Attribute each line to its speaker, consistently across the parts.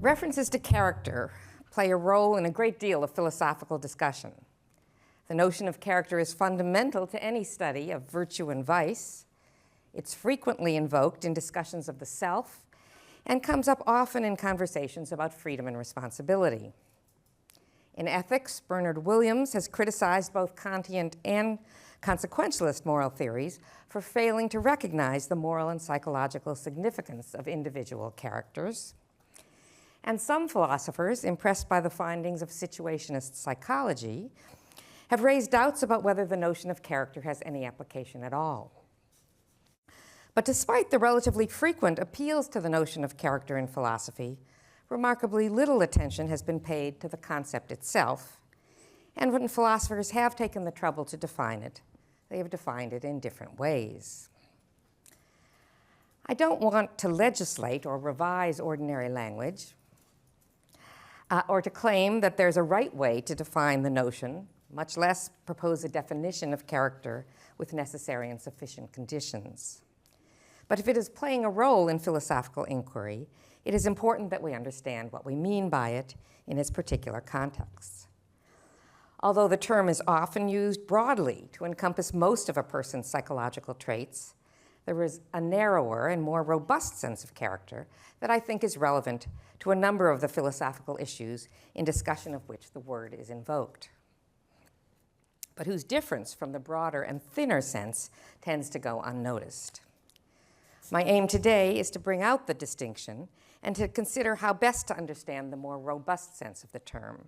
Speaker 1: References to character play a role in a great deal of philosophical discussion. The notion of character is fundamental to any study of virtue and vice. It's frequently invoked in discussions of the self and comes up often in conversations about freedom and responsibility. In ethics, Bernard Williams has criticized both Kantian and consequentialist moral theories for failing to recognize the moral and psychological significance of individual characters. And some philosophers, impressed by the findings of situationist psychology, have raised doubts about whether the notion of character has any application at all. But despite the relatively frequent appeals to the notion of character in philosophy, remarkably little attention has been paid to the concept itself. And when philosophers have taken the trouble to define it, they have defined it in different ways. I don't want to legislate or revise ordinary language, or to claim that there's a right way to define the notion, much less propose a definition of character with necessary and sufficient conditions. But if it is playing a role in philosophical inquiry, it is important that we understand what we mean by it in its particular context. Although the term is often used broadly to encompass most of a person's psychological traits, there is a narrower and more robust sense of character that I think is relevant to a number of the philosophical issues in discussion of which the word is invoked, but whose difference from the broader and thinner sense tends to go unnoticed. My aim today is to bring out the distinction and to consider how best to understand the more robust sense of the term.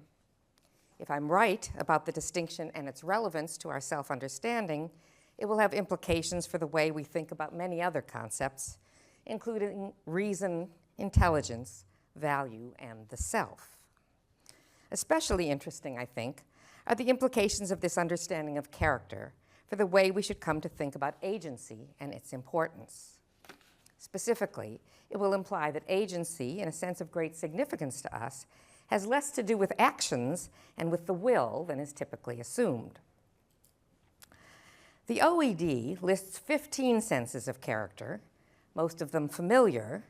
Speaker 1: If I'm right about the distinction and its relevance to our self-understanding, it will have implications for the way we think about many other concepts, including reason, intelligence, value, and the self. Especially interesting, I think, are the implications of this understanding of character for the way we should come to think about agency and its importance. Specifically, it will imply that agency, in a sense of great significance to us, has less to do with actions and with the will than is typically assumed. The OED lists 15 senses of character, most of them familiar,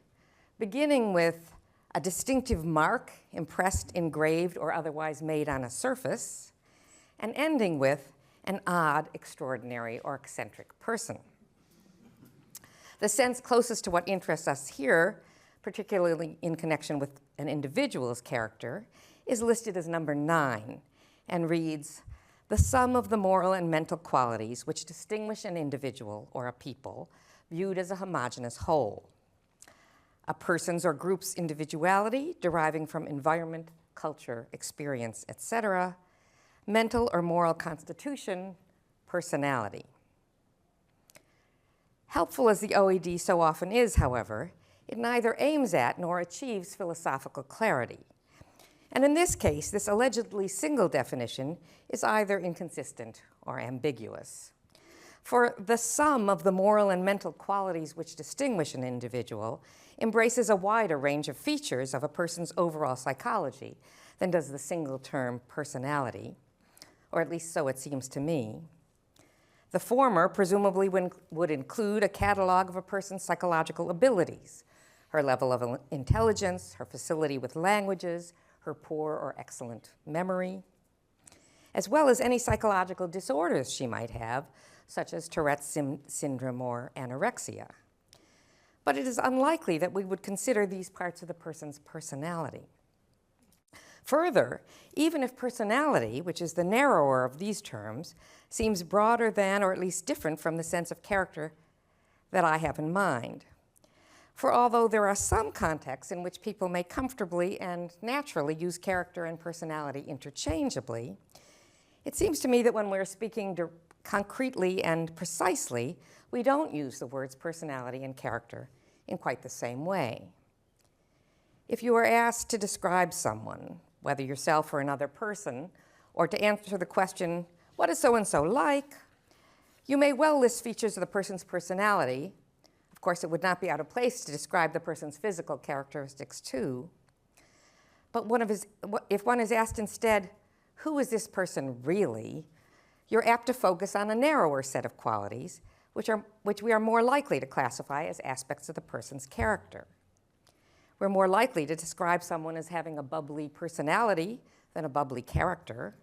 Speaker 1: beginning with a distinctive mark impressed, engraved, or otherwise made on a surface, and ending with an odd, extraordinary, or eccentric person. The sense closest to what interests us here, particularly in connection with an individual's character, is listed as number 9 and reads, "The sum of the moral and mental qualities which distinguish an individual or a people viewed as a homogeneous whole. A person's or group's individuality deriving from environment, culture, experience, etc., mental or moral constitution, personality." Helpful as the OED so often is, however, it neither aims at nor achieves philosophical clarity. And in this case, this allegedly single definition is either inconsistent or ambiguous. For the sum of the moral and mental qualities which distinguish an individual embraces a wider range of features of a person's overall psychology than does the single term personality, or at least so it seems to me. The former presumably would include a catalog of a person's psychological abilities, her level of intelligence, her facility with languages, her poor or excellent memory, as well as any psychological disorders she might have, such as Tourette's syndrome or anorexia. But it is unlikely that we would consider these parts of the person's personality. Further, even if personality, which is the narrower of these terms, seems broader than or at least different from the sense of character that I have in mind. For although there are some contexts in which people may comfortably and naturally use character and personality interchangeably, it seems to me that when we're speaking concretely and precisely, we don't use the words personality and character in quite the same way. If you are asked to describe someone, whether yourself or another person, or to answer the question, "What is so-and-so like?" you may well list features of the person's personality. Of course, it would not be out of place to describe the person's physical characteristics too. But if one is asked instead, "Who is this person really?" you're apt to focus on a narrower set of qualities, which we are more likely to classify as aspects of the person's character. We're more likely to describe someone as having a bubbly personality than a bubbly character,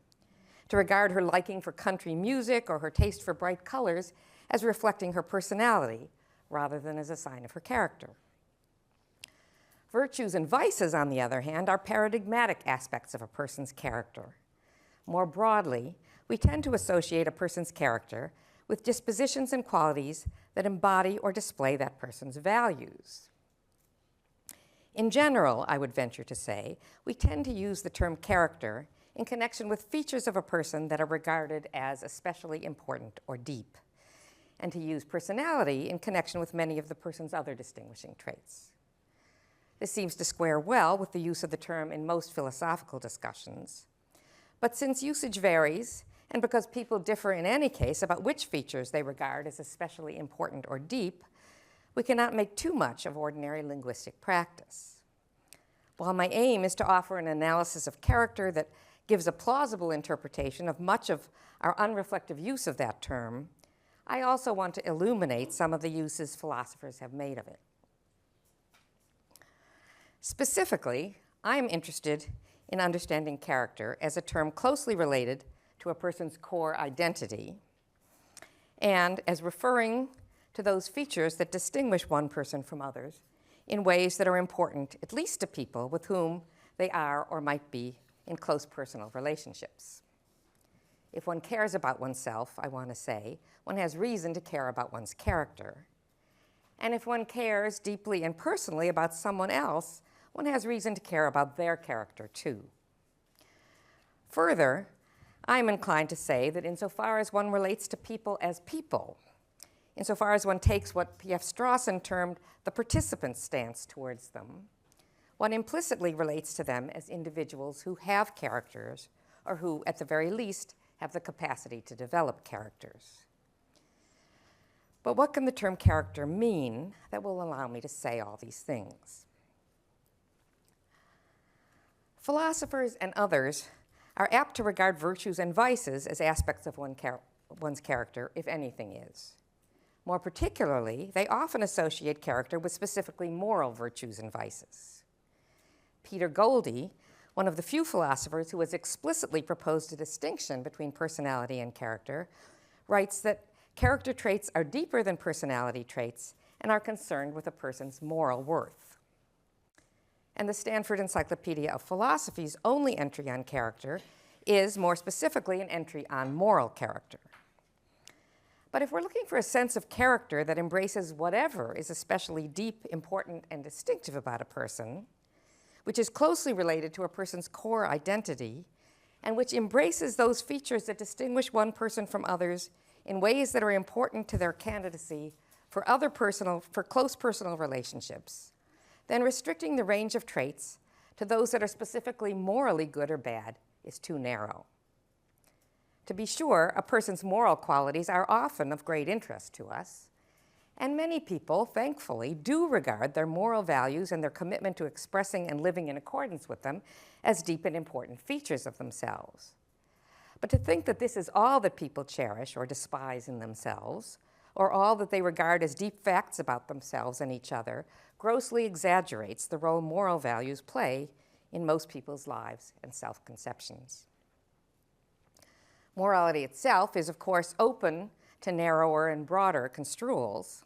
Speaker 1: to regard her liking for country music or her taste for bright colors as reflecting her personality rather than as a sign of her character. Virtues and vices, on the other hand, are paradigmatic aspects of a person's character. More broadly, we tend to associate a person's character with dispositions and qualities that embody or display that person's values. In general, I would venture to say, we tend to use the term character in connection with features of a person that are regarded as especially important or deep, and to use personality in connection with many of the person's other distinguishing traits. This seems to square well with the use of the term in most philosophical discussions. But since usage varies, and because people differ in any case about which features they regard as especially important or deep, we cannot make too much of ordinary linguistic practice. While my aim is to offer an analysis of character that gives a plausible interpretation of much of our unreflective use of that term, I also want to illuminate some of the uses philosophers have made of it. Specifically, I am interested in understanding character as a term closely related to a person's core identity and as referring to those features that distinguish one person from others in ways that are important, at least to people with whom they are or might be in close personal relationships. If one cares about oneself, I want to say, one has reason to care about one's character. And if one cares deeply and personally about someone else, one has reason to care about their character too. Further, I'm inclined to say that insofar as one relates to people as people, insofar as one takes what P.F. Strawson termed the participant stance towards them, one implicitly relates to them as individuals who have characters, or who, at the very least, have the capacity to develop characters. But what can the term character mean that will allow me to say all these things? Philosophers and others are apt to regard virtues and vices as aspects of one's character, if anything is. More particularly, they often associate character with specifically moral virtues and vices. Peter Goldie, one of the few philosophers who has explicitly proposed a distinction between personality and character, writes that character traits are deeper than personality traits and are concerned with a person's moral worth. And the Stanford Encyclopedia of Philosophy's only entry on character is, more specifically, an entry on moral character. But if we're looking for a sense of character that embraces whatever is especially deep, important, and distinctive about a person, which is closely related to a person's core identity, and which embraces those features that distinguish one person from others in ways that are important to their candidacy for close personal relationships, then restricting the range of traits to those that are specifically morally good or bad is too narrow. To be sure, a person's moral qualities are often of great interest to us, and many people, thankfully, do regard their moral values and their commitment to expressing and living in accordance with them as deep and important features of themselves. But to think that this is all that people cherish or despise in themselves, or all that they regard as deep facts about themselves and each other, grossly exaggerates the role moral values play in most people's lives and self-conceptions. Morality itself is, of course, open to narrower and broader construals.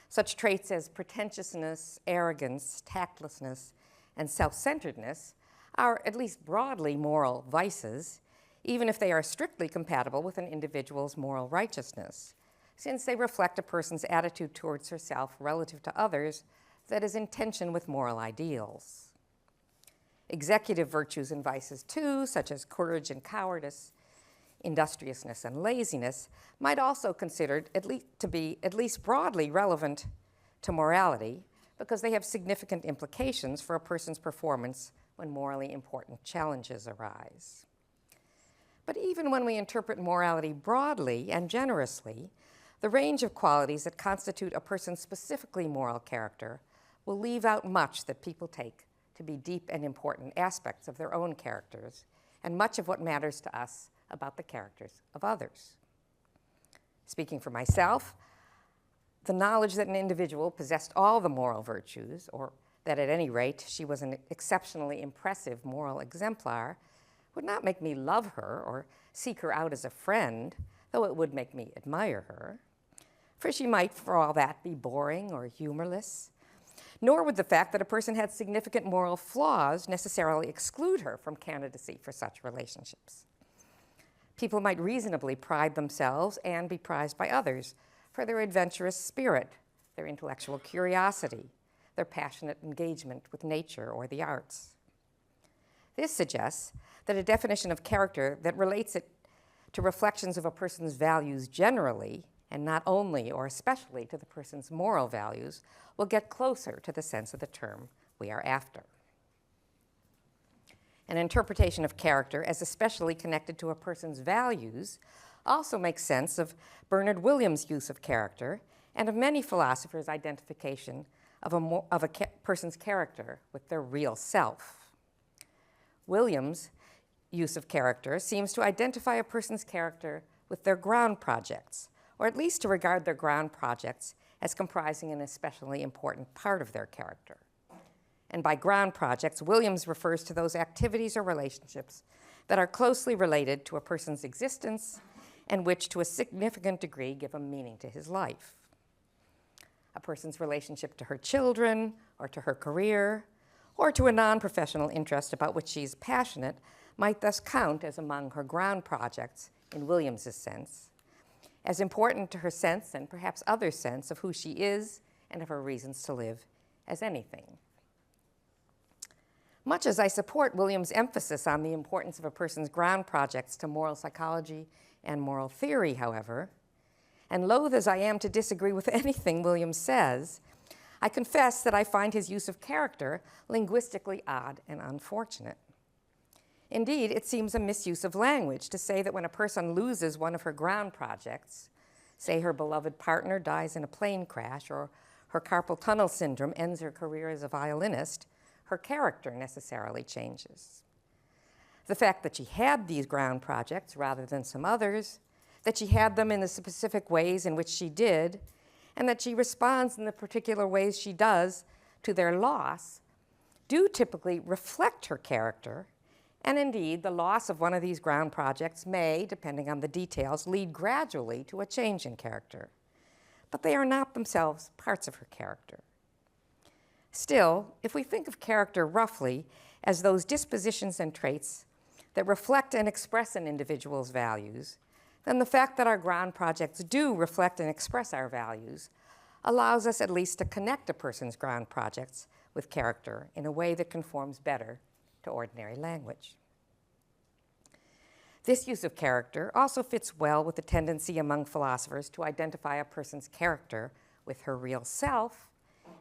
Speaker 1: Such traits as pretentiousness, arrogance, tactlessness, and self-centeredness are at least broadly moral vices, even if they are strictly compatible with an individual's moral righteousness, since they reflect a person's attitude towards herself relative to others that is in tension with moral ideals. Executive virtues and vices, too, such as courage and cowardice, industriousness and laziness, might also considered to be at least broadly relevant to morality because they have significant implications for a person's performance when morally important challenges arise. But even when we interpret morality broadly and generously, the range of qualities that constitute a person's specifically moral character will leave out much that people take to be deep and important aspects of their own characters, and much of what matters to us about the characters of others. Speaking for myself, the knowledge that an individual possessed all the moral virtues, or that at any rate she was an exceptionally impressive moral exemplar would not make me love her or seek her out as a friend, though it would make me admire her. For she might, for all that, be boring or humorless. Nor would the fact that a person had significant moral flaws necessarily exclude her from candidacy for such relationships. People might reasonably pride themselves and be prized by others for their adventurous spirit, their intellectual curiosity, their passionate engagement with nature or the arts. This suggests that a definition of character that relates it to reflections of a person's values generally, and not only or especially to the person's moral values, will get closer to the sense of the term we are after. An interpretation of character as especially connected to a person's values also makes sense of Bernard Williams' use of character and of many philosophers' identification of a person's character with their real self. Williams' use of character seems to identify a person's character with their ground projects, or at least to regard their ground projects as comprising an especially important part of their character. And by ground projects, Williams refers to those activities or relationships that are closely related to a person's existence and which, to a significant degree, give a meaning to his life. A person's relationship to her children, or to her career, or to a non-professional interest about which she is passionate might thus count as among her ground projects, in Williams's sense, as important to her sense and perhaps others' sense of who she is and of her reasons to live as anything. Much as I support Williams' emphasis on the importance of a person's ground projects to moral psychology and moral theory, however, and loath as I am to disagree with anything Williams says, I confess that I find his use of character linguistically odd and unfortunate. Indeed, it seems a misuse of language to say that when a person loses one of her ground projects, say her beloved partner dies in a plane crash or her carpal tunnel syndrome ends her career as a violinist, her character necessarily changes. The fact that she had these ground projects rather than some others, that she had them in the specific ways in which she did, and that she responds in the particular ways she does to their loss, do typically reflect her character. And indeed, the loss of one of these ground projects may, depending on the details, lead gradually to a change in character. But they are not themselves parts of her character. Still, if we think of character roughly as those dispositions and traits that reflect and express an individual's values, then the fact that our ground projects do reflect and express our values allows us at least to connect a person's ground projects with character in a way that conforms better to ordinary language. This use of character also fits well with the tendency among philosophers to identify a person's character with her real self,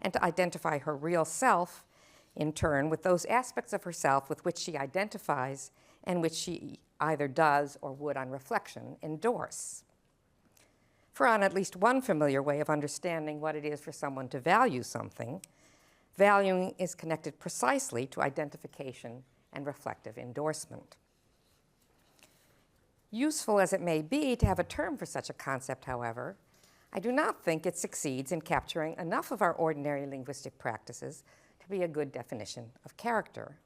Speaker 1: and to identify her real self, in turn, with those aspects of herself with which she identifies and which she either does or would, on reflection, endorse. For on at least one familiar way of understanding what it is for someone to value something, valuing is connected precisely to identification and reflective endorsement. Useful as it may be to have a term for such a concept, however, I do not think it succeeds in capturing enough of our ordinary linguistic practices to be a good definition of character.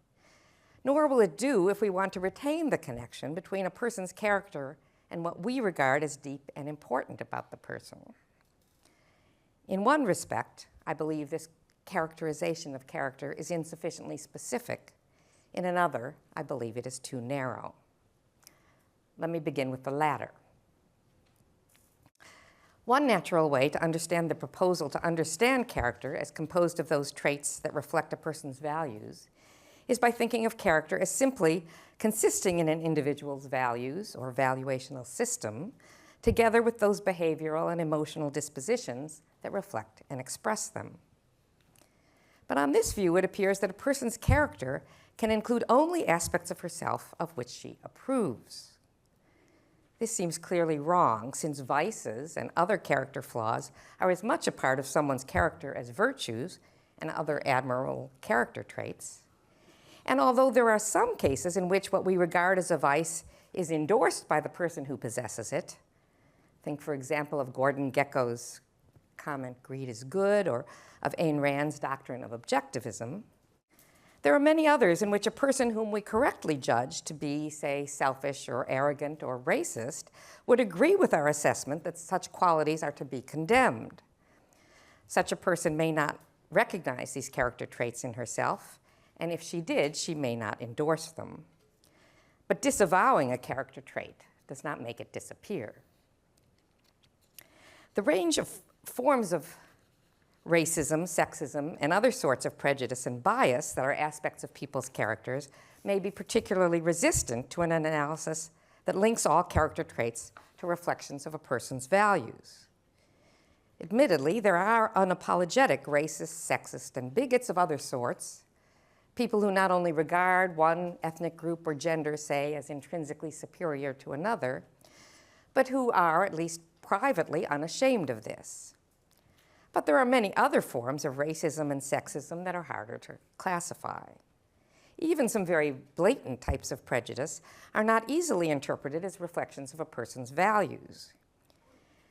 Speaker 1: Nor will it do if we want to retain the connection between a person's character and what we regard as deep and important about the person. In one respect, I believe this characterization of character is insufficiently specific. In another, I believe it is too narrow. Let me begin with the latter. One natural way to understand the proposal to understand character as composed of those traits that reflect a person's values is by thinking of character as simply consisting in an individual's values or valuational system, together with those behavioral and emotional dispositions that reflect and express them. But on this view, it appears that a person's character can include only aspects of herself of which she approves. This seems clearly wrong, since vices and other character flaws are as much a part of someone's character as virtues and other admirable character traits. And although there are some cases in which what we regard as a vice is endorsed by the person who possesses it, think, for example, of Gordon Gekko's comment, greed is good, or of Ayn Rand's doctrine of objectivism, there are many others in which a person whom we correctly judge to be, say, selfish or arrogant or racist would agree with our assessment that such qualities are to be condemned. Such a person may not recognize these character traits in herself, and if she did, she may not endorse them. But disavowing a character trait does not make it disappear. The range of forms of racism, sexism, and other sorts of prejudice and bias that are aspects of people's characters may be particularly resistant to an analysis that links all character traits to reflections of a person's values. Admittedly, there are unapologetic racists, sexist, and bigots of other sorts, people who not only regard one ethnic group or gender, say, as intrinsically superior to another, but who are, at least privately, unashamed of this. But there are many other forms of racism and sexism that are harder to classify. Even some very blatant types of prejudice are not easily interpreted as reflections of a person's values.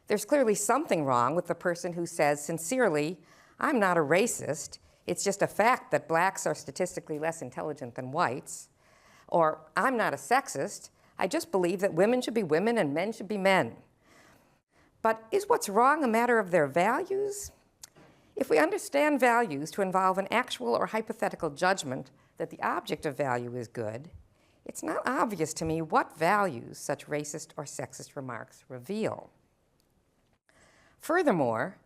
Speaker 1: There's clearly something wrong with the person who says sincerely, "I'm not a racist, it's just a fact that blacks are statistically less intelligent than whites," or "I'm not a sexist, I just believe that women should be women and men should be men." But is what's wrong a matter of their values? If we understand values to involve an actual or hypothetical judgment that the object of value is good, it's not obvious to me what values such racist or sexist remarks reveal. Furthermore,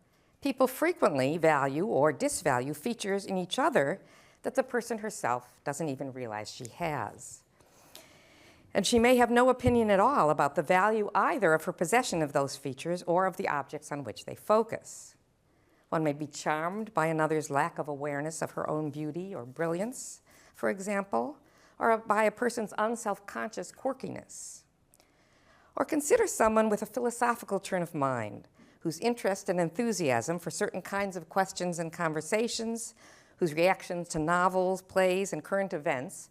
Speaker 1: people frequently value or disvalue features in each other that the person herself doesn't even realize she has. And she may have no opinion at all about the value either of her possession of those features or of the objects on which they focus. One may be charmed by another's lack of awareness of her own beauty or brilliance, for example, or by a person's unself-conscious quirkiness. Or consider someone with a philosophical turn of mind, whose interest and enthusiasm for certain kinds of questions and conversations, whose reactions to novels, plays, and current events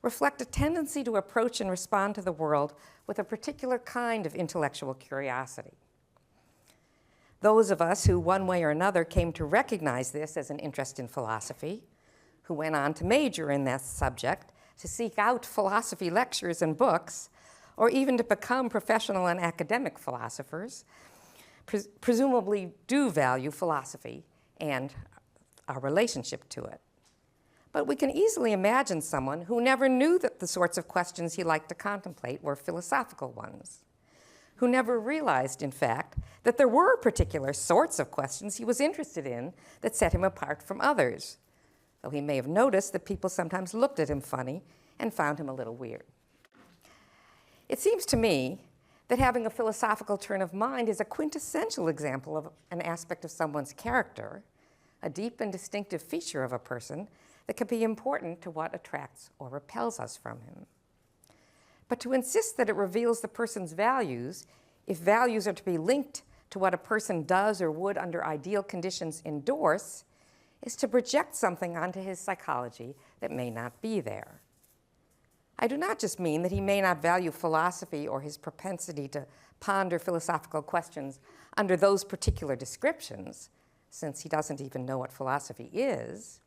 Speaker 1: reflect a tendency to approach and respond to the world with a particular kind of intellectual curiosity. Those of us who, one way or another, came to recognize this as an interest in philosophy, who went on to major in that subject, to seek out philosophy lectures and books, or even to become professional and academic philosophers, presumably do value philosophy and our relationship to it. But we can easily imagine someone who never knew that the sorts of questions he liked to contemplate were philosophical ones, who never realized, in fact, that there were particular sorts of questions he was interested in that set him apart from others, though he may have noticed that people sometimes looked at him funny and found him a little weird. It seems to me that having a philosophical turn of mind is a quintessential example of an aspect of someone's character, a deep and distinctive feature of a person that can be important to what attracts or repels us from him. But to insist that it reveals the person's values, if values are to be linked to what a person does or would under ideal conditions endorse, is to project something onto his psychology that may not be there. I do not just mean that he may not value philosophy or his propensity to ponder philosophical questions under those particular descriptions, since he doesn't even know what philosophy is.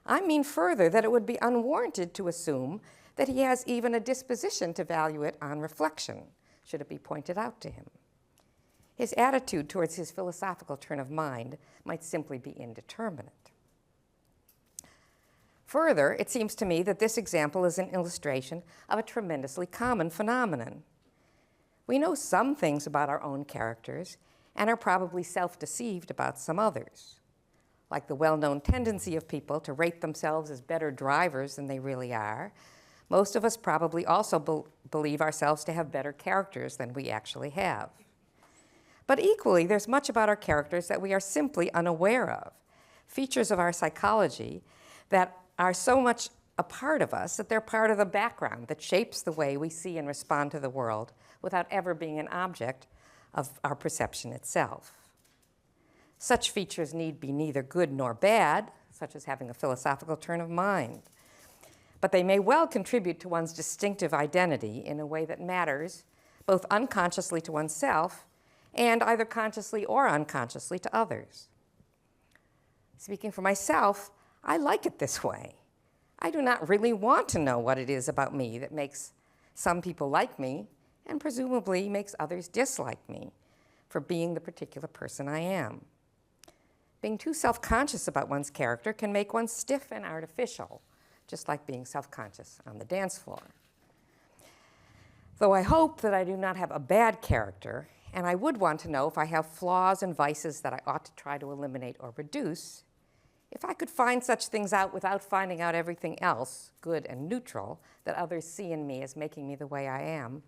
Speaker 1: I mean further that it would be unwarranted to assume that he has even a disposition to value it on reflection, should it be pointed out to him. His attitude towards his philosophical turn of mind might simply be indeterminate. Further, it seems to me that this example is an illustration of a tremendously common phenomenon. We know some things about our own characters and are probably self-deceived about some others, like the well-known tendency of people to rate themselves as better drivers than they really are. Most of us probably also believe ourselves to have better characters than we actually have. But equally, there's much about our characters that we are simply unaware of, features of our psychology that are so much a part of us that they're part of the background that shapes the way we see and respond to the world without ever being an object of our perception itself. Such features need be neither good nor bad, such as having a philosophical turn of mind, but they may well contribute to one's distinctive identity in a way that matters both unconsciously to oneself and either consciously or unconsciously to others. Speaking for myself, I like it this way. I do not really want to know what it is about me that makes some people like me and presumably makes others dislike me for being the particular person I am. Being too self-conscious about one's character can make one stiff and artificial, just like being self-conscious on the dance floor. Though I hope that I do not have a bad character, and I would want to know if I have flaws and vices that I ought to try to eliminate or reduce, if I could find such things out without finding out everything else, good and neutral, that others see in me as making me the way I am,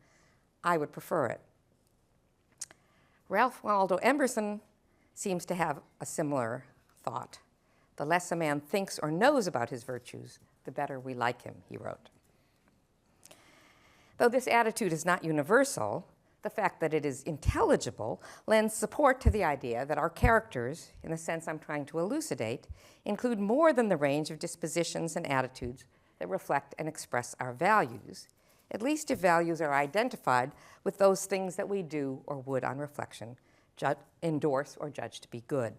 Speaker 1: I would prefer it. Ralph Waldo Emerson seems to have a similar thought. The less a man thinks or knows about his virtues, the better we like him, he wrote. Though this attitude is not universal, the fact that it is intelligible lends support to the idea that our characters, in the sense I'm trying to elucidate, include more than the range of dispositions and attitudes that reflect and express our values, at least if values are identified with those things that we do or would on reflection endorse or judge to be good.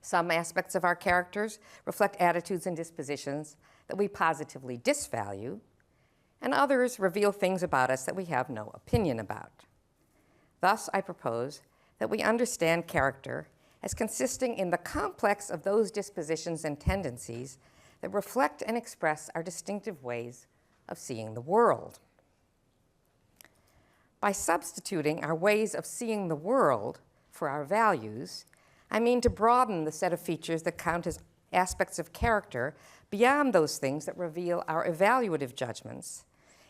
Speaker 1: Some aspects of our characters reflect attitudes and dispositions that we positively disvalue, and others reveal things about us that we have no opinion about. Thus, I propose that we understand character as consisting in the complex of those dispositions and tendencies that reflect and express our distinctive ways of seeing the world. By substituting our ways of seeing the world for our values, I mean to broaden the set of features that count as aspects of character beyond those things that reveal our evaluative judgments,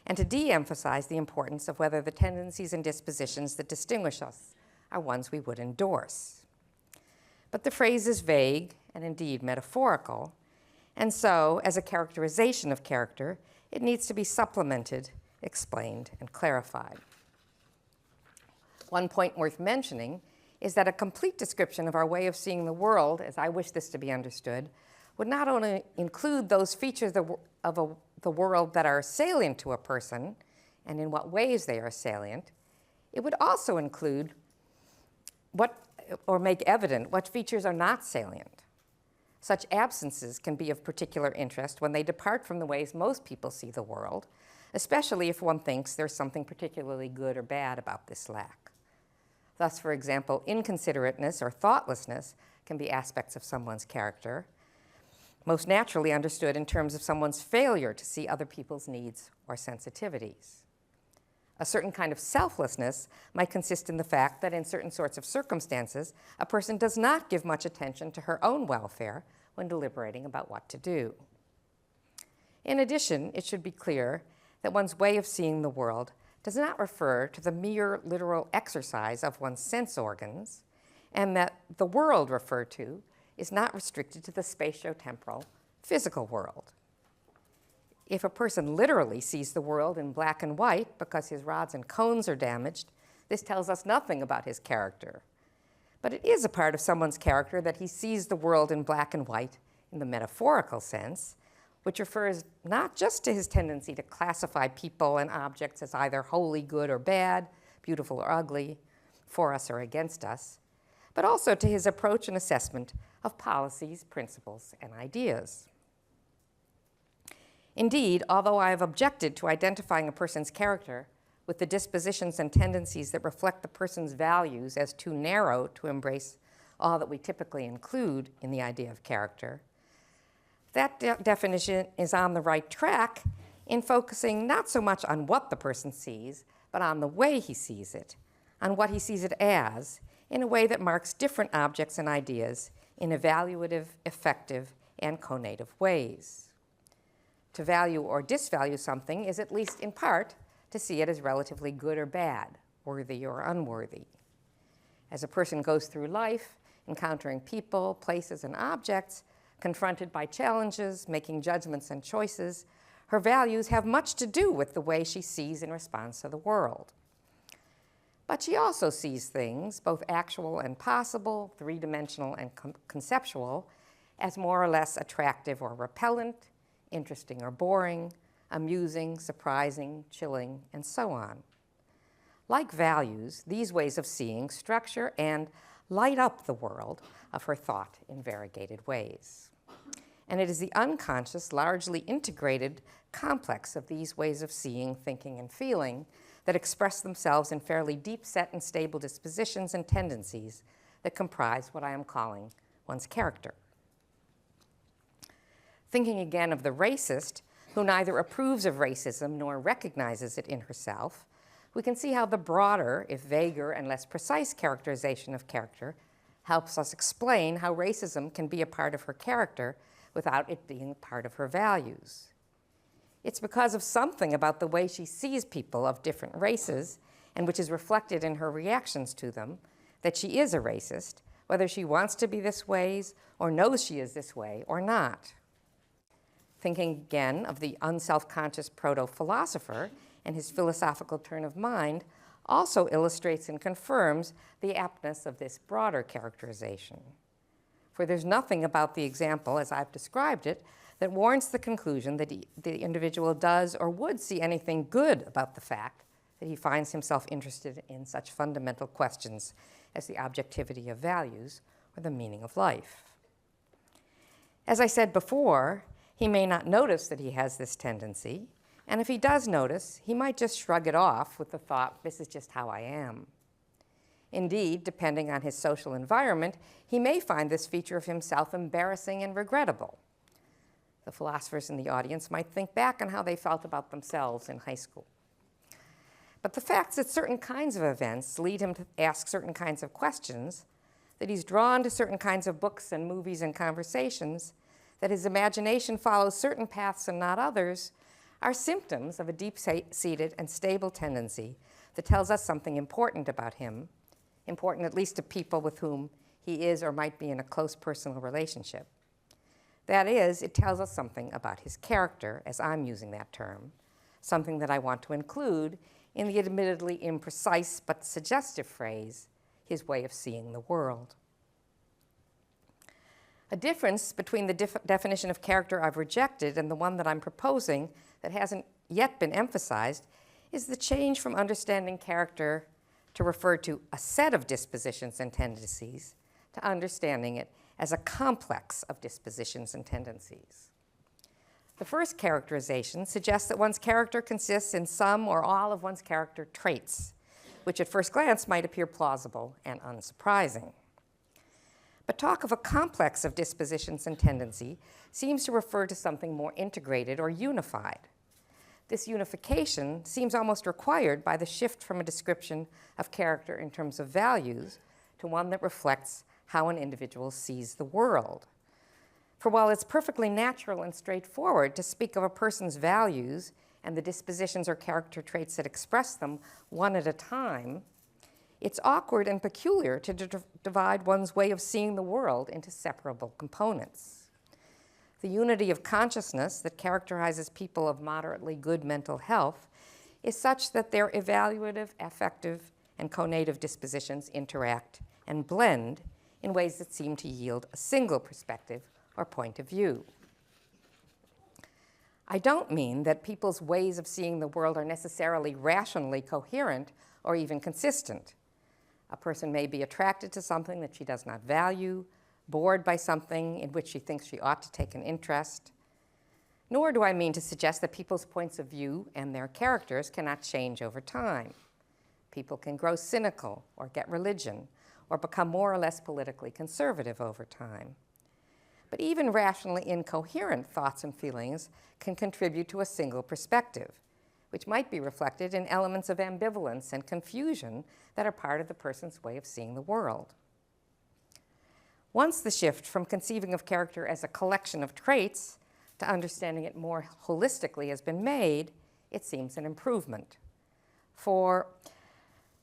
Speaker 1: and to de-emphasize the importance of whether the tendencies and dispositions that distinguish us are ones we would endorse. But the phrase is vague and indeed metaphorical, and so, as a characterization of character, it needs to be supplemented, explained, and clarified. One point worth mentioning is that a complete description of our way of seeing the world, as I wish this to be understood, would not only include those features of the world that are salient to a person, and in what ways they are salient, it would also include or make evident what features are not salient. Such absences can be of particular interest when they depart from the ways most people see the world, especially if one thinks there's something particularly good or bad about this lack. Thus, for example, inconsiderateness or thoughtlessness can be aspects of someone's character, most naturally understood in terms of someone's failure to see other people's needs or sensitivities. A certain kind of selflessness might consist in the fact that in certain sorts of circumstances, a person does not give much attention to her own welfare when deliberating about what to do. In addition, it should be clear that one's way of seeing the world does not refer to the mere literal exercise of one's sense organs, and that the world referred to is not restricted to the spatio-temporal physical world. If a person literally sees the world in black and white because his rods and cones are damaged, this tells us nothing about his character. But it is a part of someone's character that he sees the world in black and white in the metaphorical sense, which refers not just to his tendency to classify people and objects as either wholly good or bad, beautiful or ugly, for us or against us, but also to his approach and assessment of policies, principles, and ideas. Indeed, although I have objected to identifying a person's character with the dispositions and tendencies that reflect the person's values as too narrow to embrace all that we typically include in the idea of character, that definition is on the right track in focusing not so much on what the person sees, but on the way he sees it, on what he sees it as, in a way that marks different objects and ideas in evaluative, effective, and conative ways. To value or disvalue something is, at least in part, to see it as relatively good or bad, worthy or unworthy. As a person goes through life, encountering people, places, and objects, confronted by challenges, making judgments and choices, her values have much to do with the way she sees and responds to the world. But she also sees things, both actual and possible, three-dimensional and conceptual, as more or less attractive or repellent, interesting or boring, amusing, surprising, chilling, and so on. Like values, these ways of seeing structure and light up the world of her thought in variegated ways. And it is the unconscious, largely integrated complex of these ways of seeing, thinking, and feeling that express themselves in fairly deep-set and stable dispositions and tendencies that comprise what I am calling one's character. Thinking again of the racist, who neither approves of racism nor recognizes it in herself, we can see how the broader, if vaguer and less precise characterization of character helps us explain how racism can be a part of her character without it being part of her values. It's because of something about the way she sees people of different races, and which is reflected in her reactions to them, that she is a racist, whether she wants to be this way or knows she is this way or not. Thinking again of the unself-conscious proto-philosopher and his philosophical turn of mind also illustrates and confirms the aptness of this broader characterization. For there's nothing about the example, as I've described it, that warrants the conclusion that the individual does or would see anything good about the fact that he finds himself interested in such fundamental questions as the objectivity of values or the meaning of life. As I said before, he may not notice that he has this tendency, and if he does notice, he might just shrug it off with the thought, this is just how I am. Indeed, depending on his social environment, he may find this feature of himself embarrassing and regrettable. The philosophers in the audience might think back on how they felt about themselves in high school. But the fact that certain kinds of events lead him to ask certain kinds of questions, that he's drawn to certain kinds of books and movies and conversations, that his imagination follows certain paths and not others, are symptoms of a deep-seated and stable tendency that tells us something important about him, important at least to people with whom he is or might be in a close personal relationship. That is, it tells us something about his character, as I'm using that term, something that I want to include in the admittedly imprecise but suggestive phrase, his way of seeing the world. A difference between the definition of character I've rejected and the one that I'm proposing that hasn't yet been emphasized is the change from understanding character to refer to a set of dispositions and tendencies to understanding it as a complex of dispositions and tendencies. The first characterization suggests that one's character consists in some or all of one's character traits, which at first glance might appear plausible and unsurprising. But talk of a complex of dispositions and tendency seems to refer to something more integrated or unified. This unification seems almost required by the shift from a description of character in terms of values to one that reflects how an individual sees the world. For while it's perfectly natural and straightforward to speak of a person's values and the dispositions or character traits that express them one at a time, it's awkward and peculiar to divide one's way of seeing the world into separable components. The unity of consciousness that characterizes people of moderately good mental health is such that their evaluative, affective, and conative dispositions interact and blend in ways that seem to yield a single perspective or point of view. I don't mean that people's ways of seeing the world are necessarily rationally coherent or even consistent. A person may be attracted to something that she does not value, bored by something in which she thinks she ought to take an interest. Nor do I mean to suggest that people's points of view and their characters cannot change over time. People can grow cynical or get religion or become more or less politically conservative over time. But even rationally incoherent thoughts and feelings can contribute to a single perspective, which might be reflected in elements of ambivalence and confusion that are part of the person's way of seeing the world. Once the shift from conceiving of character as a collection of traits to understanding it more holistically has been made, it seems an improvement. For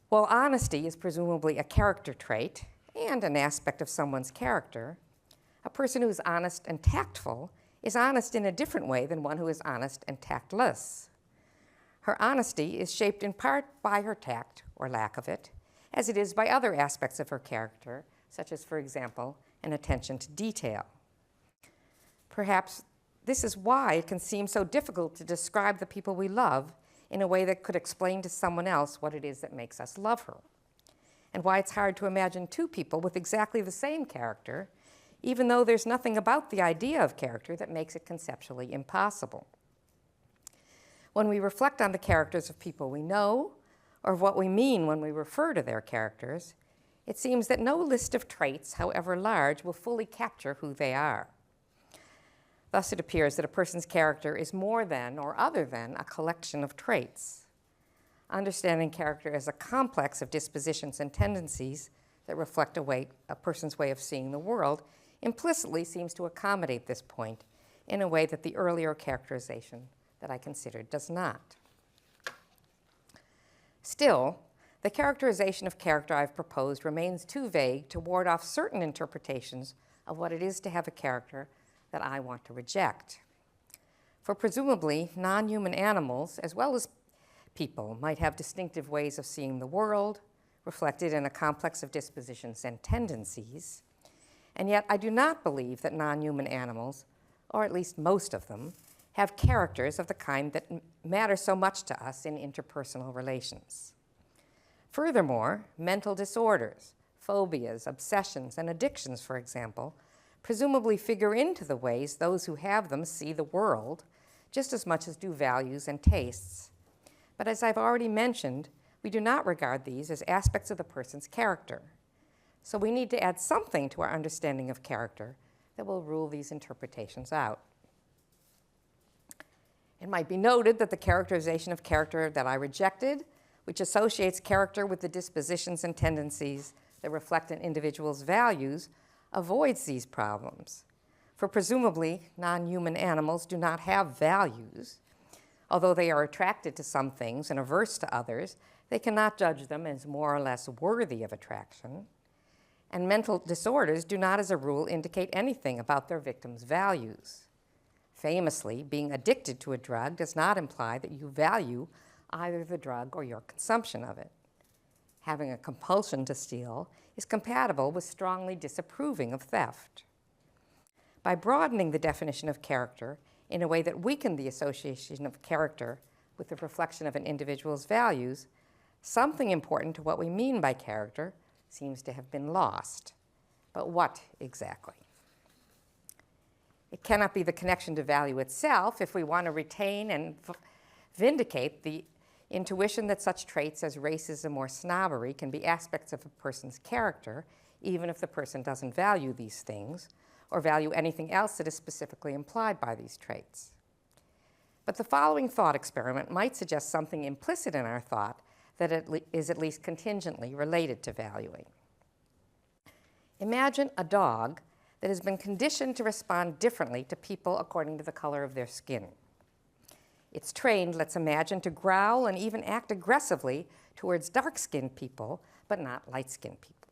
Speaker 1: while honesty is presumably a character trait and an aspect of someone's character, a person who is honest and tactful is honest in a different way than one who is honest and tactless. Her honesty is shaped in part by her tact, or lack of it, as it is by other aspects of her character, such as, for example, an attention to detail. Perhaps this is why it can seem so difficult to describe the people we love in a way that could explain to someone else what it is that makes us love her, and why it's hard to imagine two people with exactly the same character, even though there's nothing about the idea of character that makes it conceptually impossible. When we reflect on the characters of people we know, or what we mean when we refer to their characters, it seems that no list of traits, however large, will fully capture who they are. Thus, it appears that a person's character is more than or other than a collection of traits. Understanding character as a complex of dispositions and tendencies that reflect a person's way of seeing the world implicitly seems to accommodate this point in a way that the earlier characterization that I considered does not. Still, the characterization of character I've proposed remains too vague to ward off certain interpretations of what it is to have a character that I want to reject. For presumably, non-human animals, as well as people, might have distinctive ways of seeing the world, reflected in a complex of dispositions and tendencies, and yet I do not believe that non-human animals, or at least most of them, have characters of the kind that matter so much to us in interpersonal relations. Furthermore, mental disorders, phobias, obsessions, and addictions, for example, presumably figure into the ways those who have them see the world, just as much as do values and tastes. But as I've already mentioned, we do not regard these as aspects of the person's character. So we need to add something to our understanding of character that will rule these interpretations out. It might be noted that the characterization of character that I rejected, which associates character with the dispositions and tendencies that reflect an individual's values, avoids these problems. For presumably, non-human animals do not have values. Although they are attracted to some things and averse to others, they cannot judge them as more or less worthy of attraction. And mental disorders do not, as a rule, indicate anything about their victims' values. Famously, being addicted to a drug does not imply that you value either the drug or your consumption of it. Having a compulsion to steal is compatible with strongly disapproving of theft. By broadening the definition of character in a way that weakened the association of character with the reflection of an individual's values, something important to what we mean by character seems to have been lost. But what exactly? It cannot be the connection to value itself if we want to retain and vindicate the intuition that such traits as racism or snobbery can be aspects of a person's character, even if the person doesn't value these things or value anything else that is specifically implied by these traits. But the following thought experiment might suggest something implicit in our thought that is at least contingently related to valuing. Imagine a dog that has been conditioned to respond differently to people according to the color of their skin. It's trained, let's imagine, to growl and even act aggressively towards dark-skinned people, but not light-skinned people.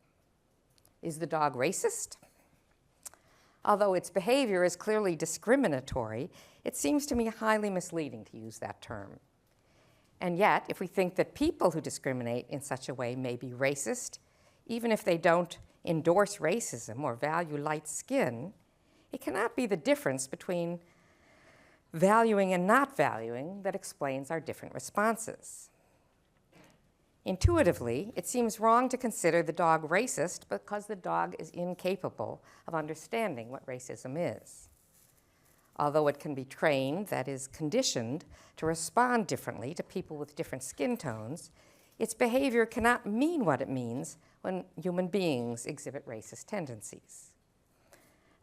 Speaker 1: Is the dog racist? Although its behavior is clearly discriminatory, it seems to me highly misleading to use that term. And yet, if we think that people who discriminate in such a way may be racist, even if they don't endorse racism or value light skin, it cannot be the difference between valuing and not valuing that explains our different responses. Intuitively, it seems wrong to consider the dog racist because the dog is incapable of understanding what racism is. Although it can be trained, that is, conditioned, to respond differently to people with different skin tones, its behavior cannot mean what it means when human beings exhibit racist tendencies.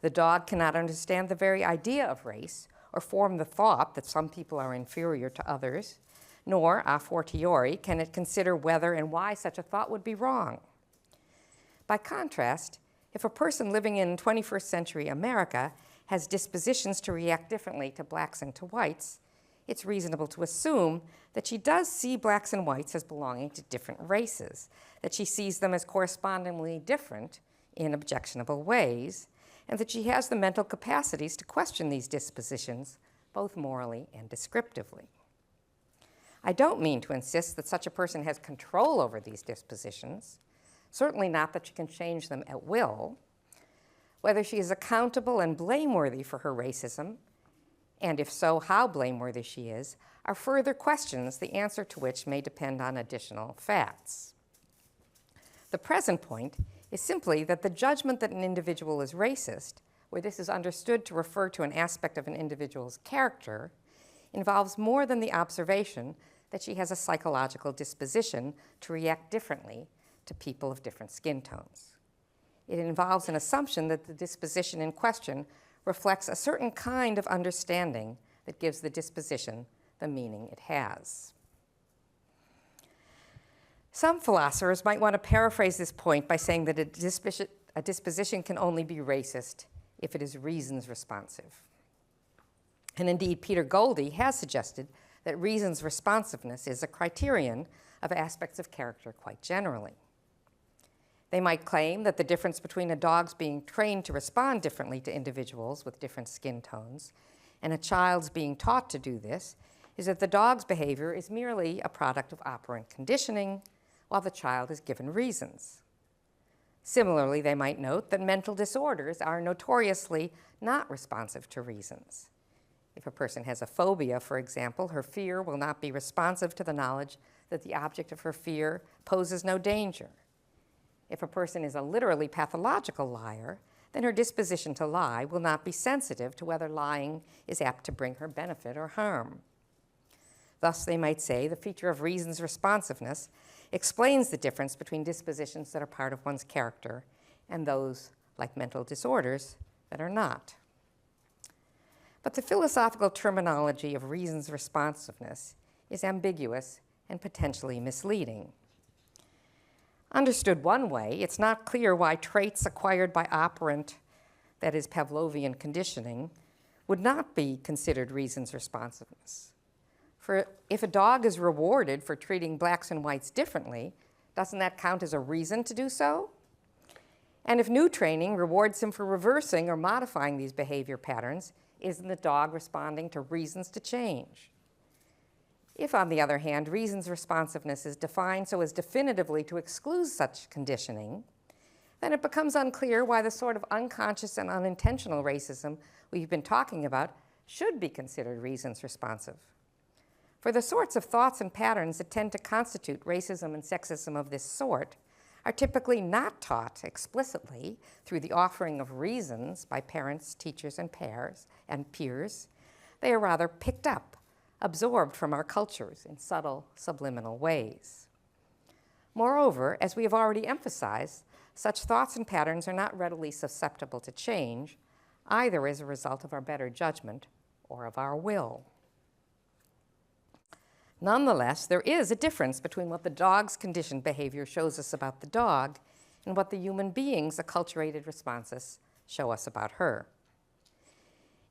Speaker 1: The dog cannot understand the very idea of race or form the thought that some people are inferior to others, nor, a fortiori, can it consider whether and why such a thought would be wrong. By contrast, if a person living in 21st century America has dispositions to react differently to blacks and to whites, it's reasonable to assume that she does see blacks and whites as belonging to different races, that she sees them as correspondingly different in objectionable ways, and that she has the mental capacities to question these dispositions, both morally and descriptively. I don't mean to insist that such a person has control over these dispositions, certainly not that she can change them at will. Whether she is accountable and blameworthy for her racism, and if so, how blameworthy she is, are further questions, the answer to which may depend on additional facts. The present point is simply that the judgment that an individual is racist, where this is understood to refer to an aspect of an individual's character, involves more than the observation that she has a psychological disposition to react differently to people of different skin tones. It involves an assumption that the disposition in question reflects a certain kind of understanding that gives the disposition the meaning it has. Some philosophers might want to paraphrase this point by saying that a disposition can only be racist if it is reasons responsive. And indeed, Peter Goldie has suggested that reasons responsiveness is a criterion of aspects of character quite generally. They might claim that the difference between a dog's being trained to respond differently to individuals with different skin tones and a child's being taught to do this is that the dog's behavior is merely a product of operant conditioning, while the child is given reasons. Similarly, they might note that mental disorders are notoriously not responsive to reasons. If a person has a phobia, for example, her fear will not be responsive to the knowledge that the object of her fear poses no danger. If a person is a literally pathological liar, then her disposition to lie will not be sensitive to whether lying is apt to bring her benefit or harm. Thus, they might say the feature of reason's responsiveness explains the difference between dispositions that are part of one's character and those, like mental disorders, that are not. But the philosophical terminology of reason's responsiveness is ambiguous and potentially misleading. Understood one way, it's not clear why traits acquired by operant, that is Pavlovian conditioning, would not be considered reason's responsiveness. For if a dog is rewarded for treating blacks and whites differently, doesn't that count as a reason to do so? And if new training rewards him for reversing or modifying these behavior patterns, isn't the dog responding to reasons to change? If, on the other hand, reason's responsiveness is defined so as definitively to exclude such conditioning, then it becomes unclear why the sort of unconscious and unintentional racism we've been talking about should be considered reasons responsive. For the sorts of thoughts and patterns that tend to constitute racism and sexism of this sort are typically not taught explicitly through the offering of reasons by parents, teachers, and peers. They are rather picked up, absorbed from our cultures in subtle, subliminal ways. Moreover, as we have already emphasized, such thoughts and patterns are not readily susceptible to change, either as a result of our better judgment or of our will. Nonetheless, there is a difference between what the dog's conditioned behavior shows us about the dog and what the human being's acculturated responses show us about her.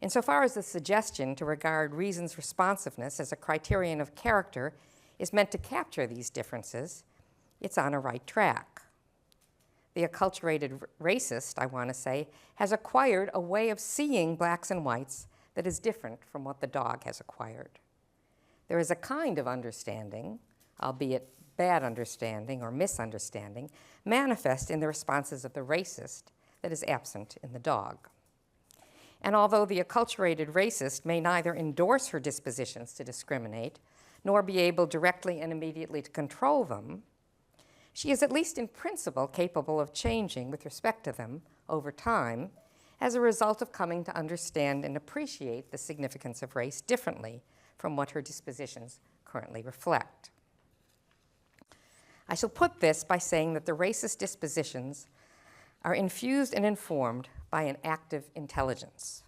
Speaker 1: Insofar as the suggestion to regard reason's responsiveness as a criterion of character is meant to capture these differences, it's on a right track. The acculturated racist, I want to say, has acquired a way of seeing blacks and whites that is different from what the dog has acquired. There is a kind of understanding, albeit bad understanding or misunderstanding, manifest in the responses of the racist that is absent in the dog. And although the acculturated racist may neither endorse her dispositions to discriminate, nor be able directly and immediately to control them, she is at least in principle capable of changing with respect to them over time as a result of coming to understand and appreciate the significance of race differently from what her dispositions currently reflect. I shall put this by saying that the racist dispositions are infused and informed by an active intelligence.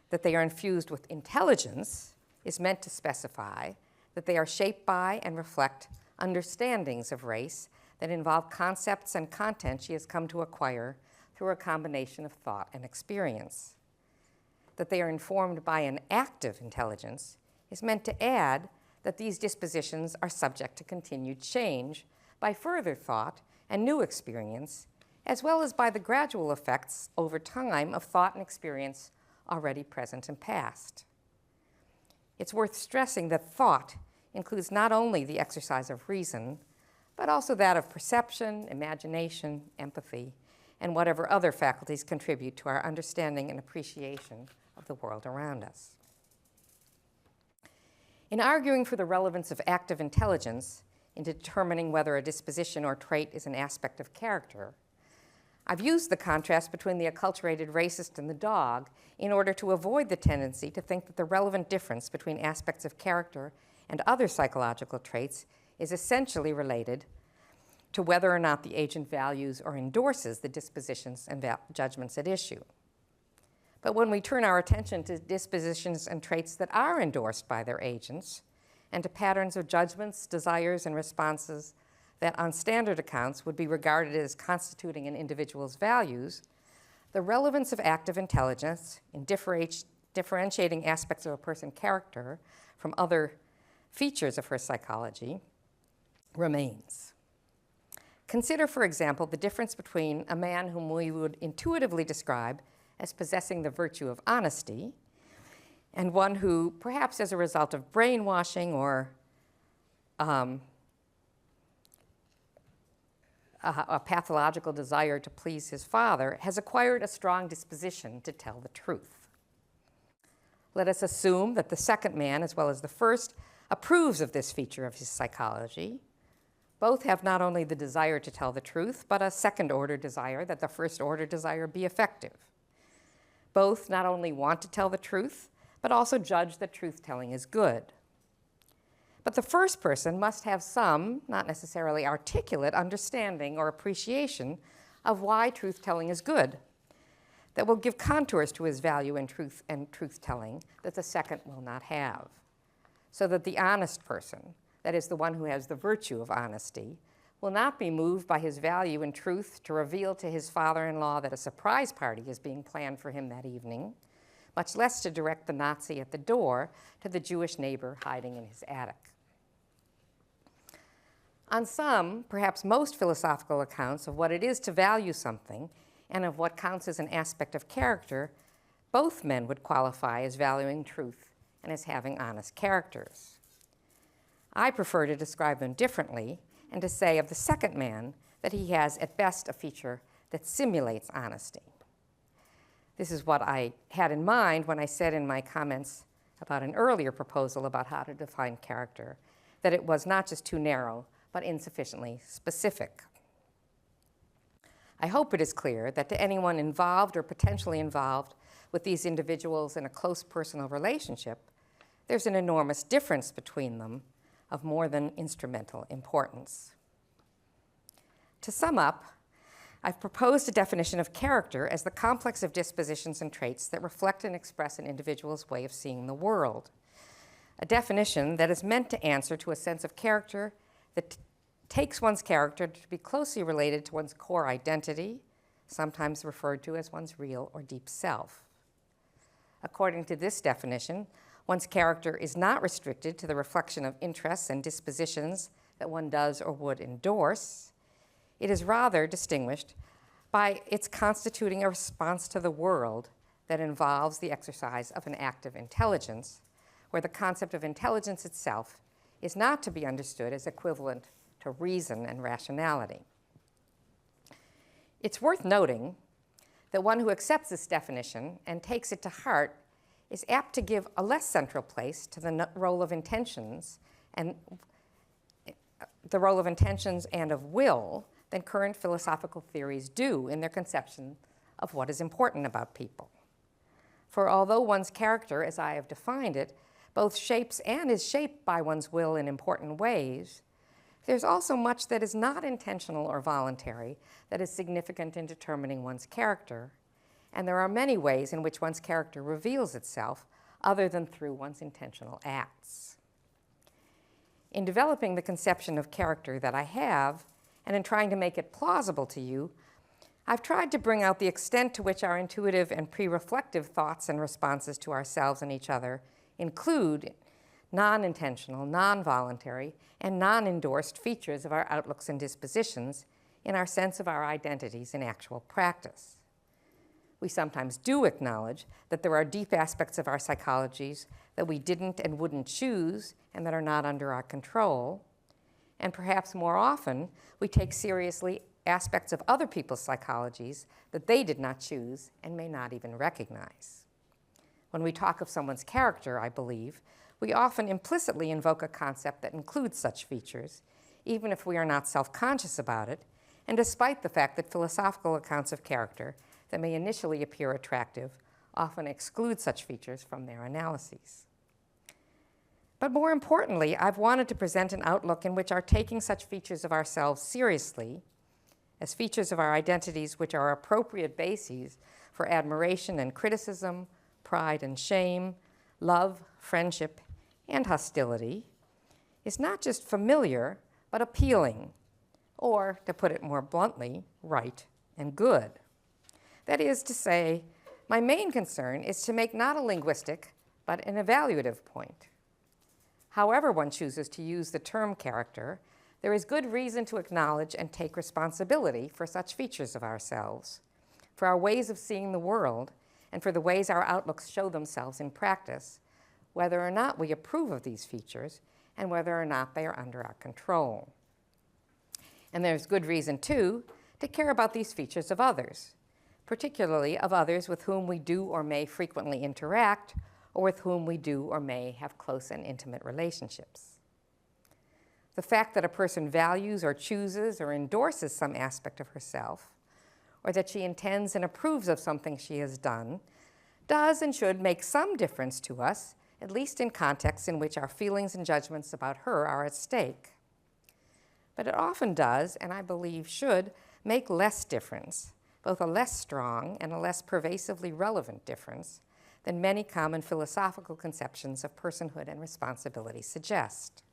Speaker 1: That they are infused with intelligence is meant to specify that they are shaped by and reflect understandings of race that involve concepts and content she has come to acquire through a combination of thought and experience. That they are informed by an active intelligence is meant to add that these dispositions are subject to continued change by further thought and new experience, as well as by the gradual effects over time of thought and experience already present and past. It's worth stressing that thought includes not only the exercise of reason, but also that of perception, imagination, empathy, and whatever other faculties contribute to our understanding and appreciation of the world around us. In arguing for the relevance of active intelligence in determining whether a disposition or trait is an aspect of character, I've used the contrast between the acculturated racist and the dog in order to avoid the tendency to think that the relevant difference between aspects of character and other psychological traits is essentially related to whether or not the agent values or endorses the dispositions and judgments at issue. But when we turn our attention to dispositions and traits that are endorsed by their agents, and to patterns of judgments, desires, and responses that on standard accounts would be regarded as constituting an individual's values, the relevance of active intelligence in differentiating aspects of a person's character from other features of her psychology remains. Consider, for example, the difference between a man whom we would intuitively describe as possessing the virtue of honesty and one who, perhaps as a result of brainwashing or a pathological desire to please his father, has acquired a strong disposition to tell the truth. Let us assume that the second man, as well as the first, approves of this feature of his psychology. Both have not only the desire to tell the truth, but a second-order desire that the first-order desire be effective. Both not only want to tell the truth, but also judge that truth-telling is good. But the first person must have some, not necessarily articulate, understanding or appreciation of why truth-telling is good, that will give contours to his value in truth and truth-telling that the second will not have. So that the honest person, that is the one who has the virtue of honesty, will not be moved by his value in truth to reveal to his father-in-law that a surprise party is being planned for him that evening, much less to direct the Nazi at the door to the Jewish neighbor hiding in his attic. On some, perhaps most philosophical accounts of what it is to value something and of what counts as an aspect of character, both men would qualify as valuing truth and as having honest characters. I prefer to describe them differently and to say of the second man that he has at best a feature that simulates honesty. This is what I had in mind when I said in my comments about an earlier proposal about how to define character, that it was not just too narrow, but insufficiently specific. I hope it is clear that to anyone involved or potentially involved with these individuals in a close personal relationship, there's an enormous difference between them of more than instrumental importance. To sum up, I've proposed a definition of character as the complex of dispositions and traits that reflect and express an individual's way of seeing the world. A definition that is meant to answer to a sense of character that takes one's character to be closely related to one's core identity, sometimes referred to as one's real or deep self. According to this definition, one's character is not restricted to the reflection of interests and dispositions that one does or would endorse. It is rather distinguished by its constituting a response to the world that involves the exercise of an active intelligence, where the concept of intelligence itself is not to be understood as equivalent to reason and rationality. It's worth noting that one who accepts this definition and takes it to heart is apt to give a less central place to the role of intentions and of will than current philosophical theories do in their conception of what is important about people. For although one's character, as I have defined it, both shapes and is shaped by one's will in important ways, there's also much that is not intentional or voluntary that is significant in determining one's character, and there are many ways in which one's character reveals itself other than through one's intentional acts. In developing the conception of character that I have, and in trying to make it plausible to you, I've tried to bring out the extent to which our intuitive and pre-reflective thoughts and responses to ourselves and each other include non-intentional, non-voluntary, and non-endorsed features of our outlooks and dispositions in our sense of our identities in actual practice. We sometimes do acknowledge that there are deep aspects of our psychologies that we didn't and wouldn't choose and that are not under our control. And perhaps more often, we take seriously aspects of other people's psychologies that they did not choose and may not even recognize. When we talk of someone's character, I believe, we often implicitly invoke a concept that includes such features, even if we are not self-conscious about it, and despite the fact that philosophical accounts of character that may initially appear attractive often exclude such features from their analyses. But more importantly, I've wanted to present an outlook in which our taking such features of ourselves seriously, as features of our identities which are appropriate bases for admiration and criticism, pride and shame, love, friendship, and hostility, is not just familiar, but appealing, or, to put it more bluntly, right and good. That is to say, my main concern is to make not a linguistic, but an evaluative point. However one chooses to use the term character, there is good reason to acknowledge and take responsibility for such features of ourselves, for our ways of seeing the world, and for the ways our outlooks show themselves in practice, whether or not we approve of these features, and whether or not they are under our control. And there's good reason, too, to care about these features of others, particularly of others with whom we do or may frequently interact, or with whom we do or may have close and intimate relationships. The fact that a person values or chooses or endorses some aspect of herself, or that she intends and approves of something she has done, does and should make some difference to us, at least in contexts in which our feelings and judgments about her are at stake. But it often does, and I believe should, make less difference, both a less strong and a less pervasively relevant difference, than many common philosophical conceptions of personhood and responsibility suggest.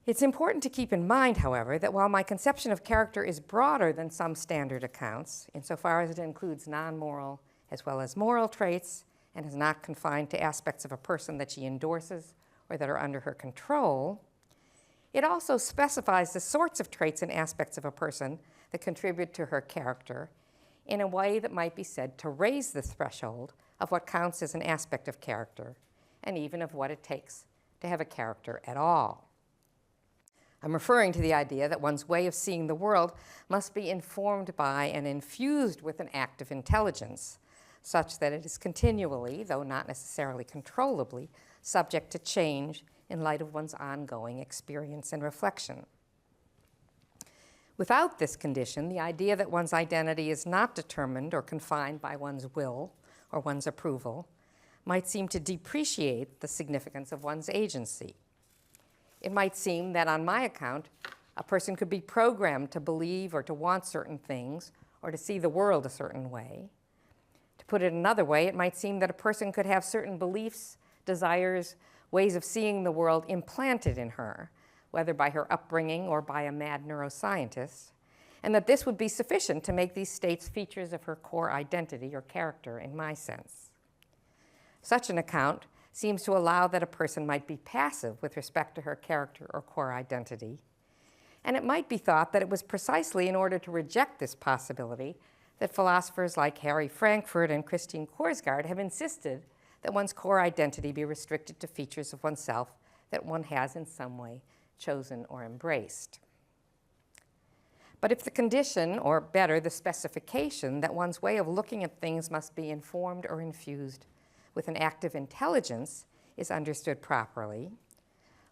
Speaker 1: It's important to keep in mind, however, that while my conception of character is broader than some standard accounts, insofar as it includes non-moral as well as moral traits, and is not confined to aspects of a person that she endorses or that are under her control, it also specifies the sorts of traits and aspects of a person that contribute to her character in a way that might be said to raise the threshold of what counts as an aspect of character, and even of what it takes to have a character at all. I'm referring to the idea that one's way of seeing the world must be informed by and infused with an active intelligence, such that it is continually, though not necessarily controllably, subject to change in light of one's ongoing experience and reflection. Without this condition, the idea that one's identity is not determined or confined by one's will or one's approval might seem to depreciate the significance of one's agency. It might seem that on my account, a person could be programmed to believe or to want certain things or to see the world a certain way. To put it another way, it might seem that a person could have certain beliefs, desires, ways of seeing the world implanted in her, whether by her upbringing or by a mad neuroscientist, and that this would be sufficient to make these states features of her core identity or character in my sense. Such an account seems to allow that a person might be passive with respect to her character or core identity, and it might be thought that it was precisely in order to reject this possibility that philosophers like Harry Frankfurt and Christine Korsgaard have insisted that one's core identity be restricted to features of oneself that one has in some way chosen or embraced. But if the condition, or better, the specification, that one's way of looking at things must be informed or infused with an active intelligence is understood properly,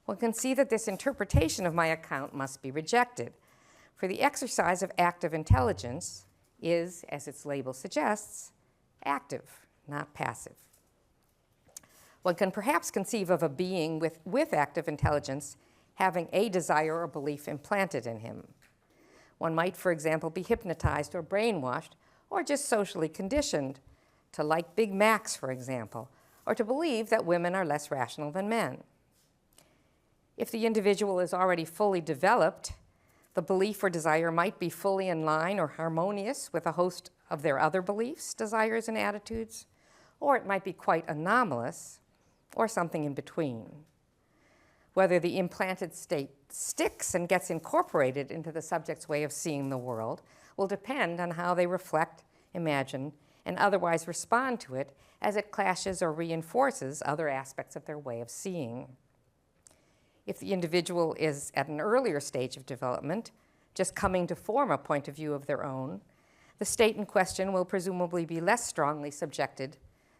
Speaker 1: one can see that this interpretation of my account must be rejected, for the exercise of active intelligence is, as its label suggests, active, not passive. One can perhaps conceive of a being with active intelligence having a desire or belief implanted in him. One might, for example, be hypnotized or brainwashed, or just socially conditioned to like Big Macs, for example, or to believe that women are less rational than men. If the individual is already fully developed, the belief or desire might be fully in line or harmonious with a host of their other beliefs, desires, and attitudes, or it might be quite anomalous, or something in between. Whether the implanted state sticks and gets incorporated into the subject's way of seeing the world will depend on how they reflect, imagine, and otherwise respond to it as it clashes or reinforces other aspects of their way of seeing. If the individual is at an earlier stage of development, just coming to form a point of view of their own, the state in question will presumably be less strongly subjected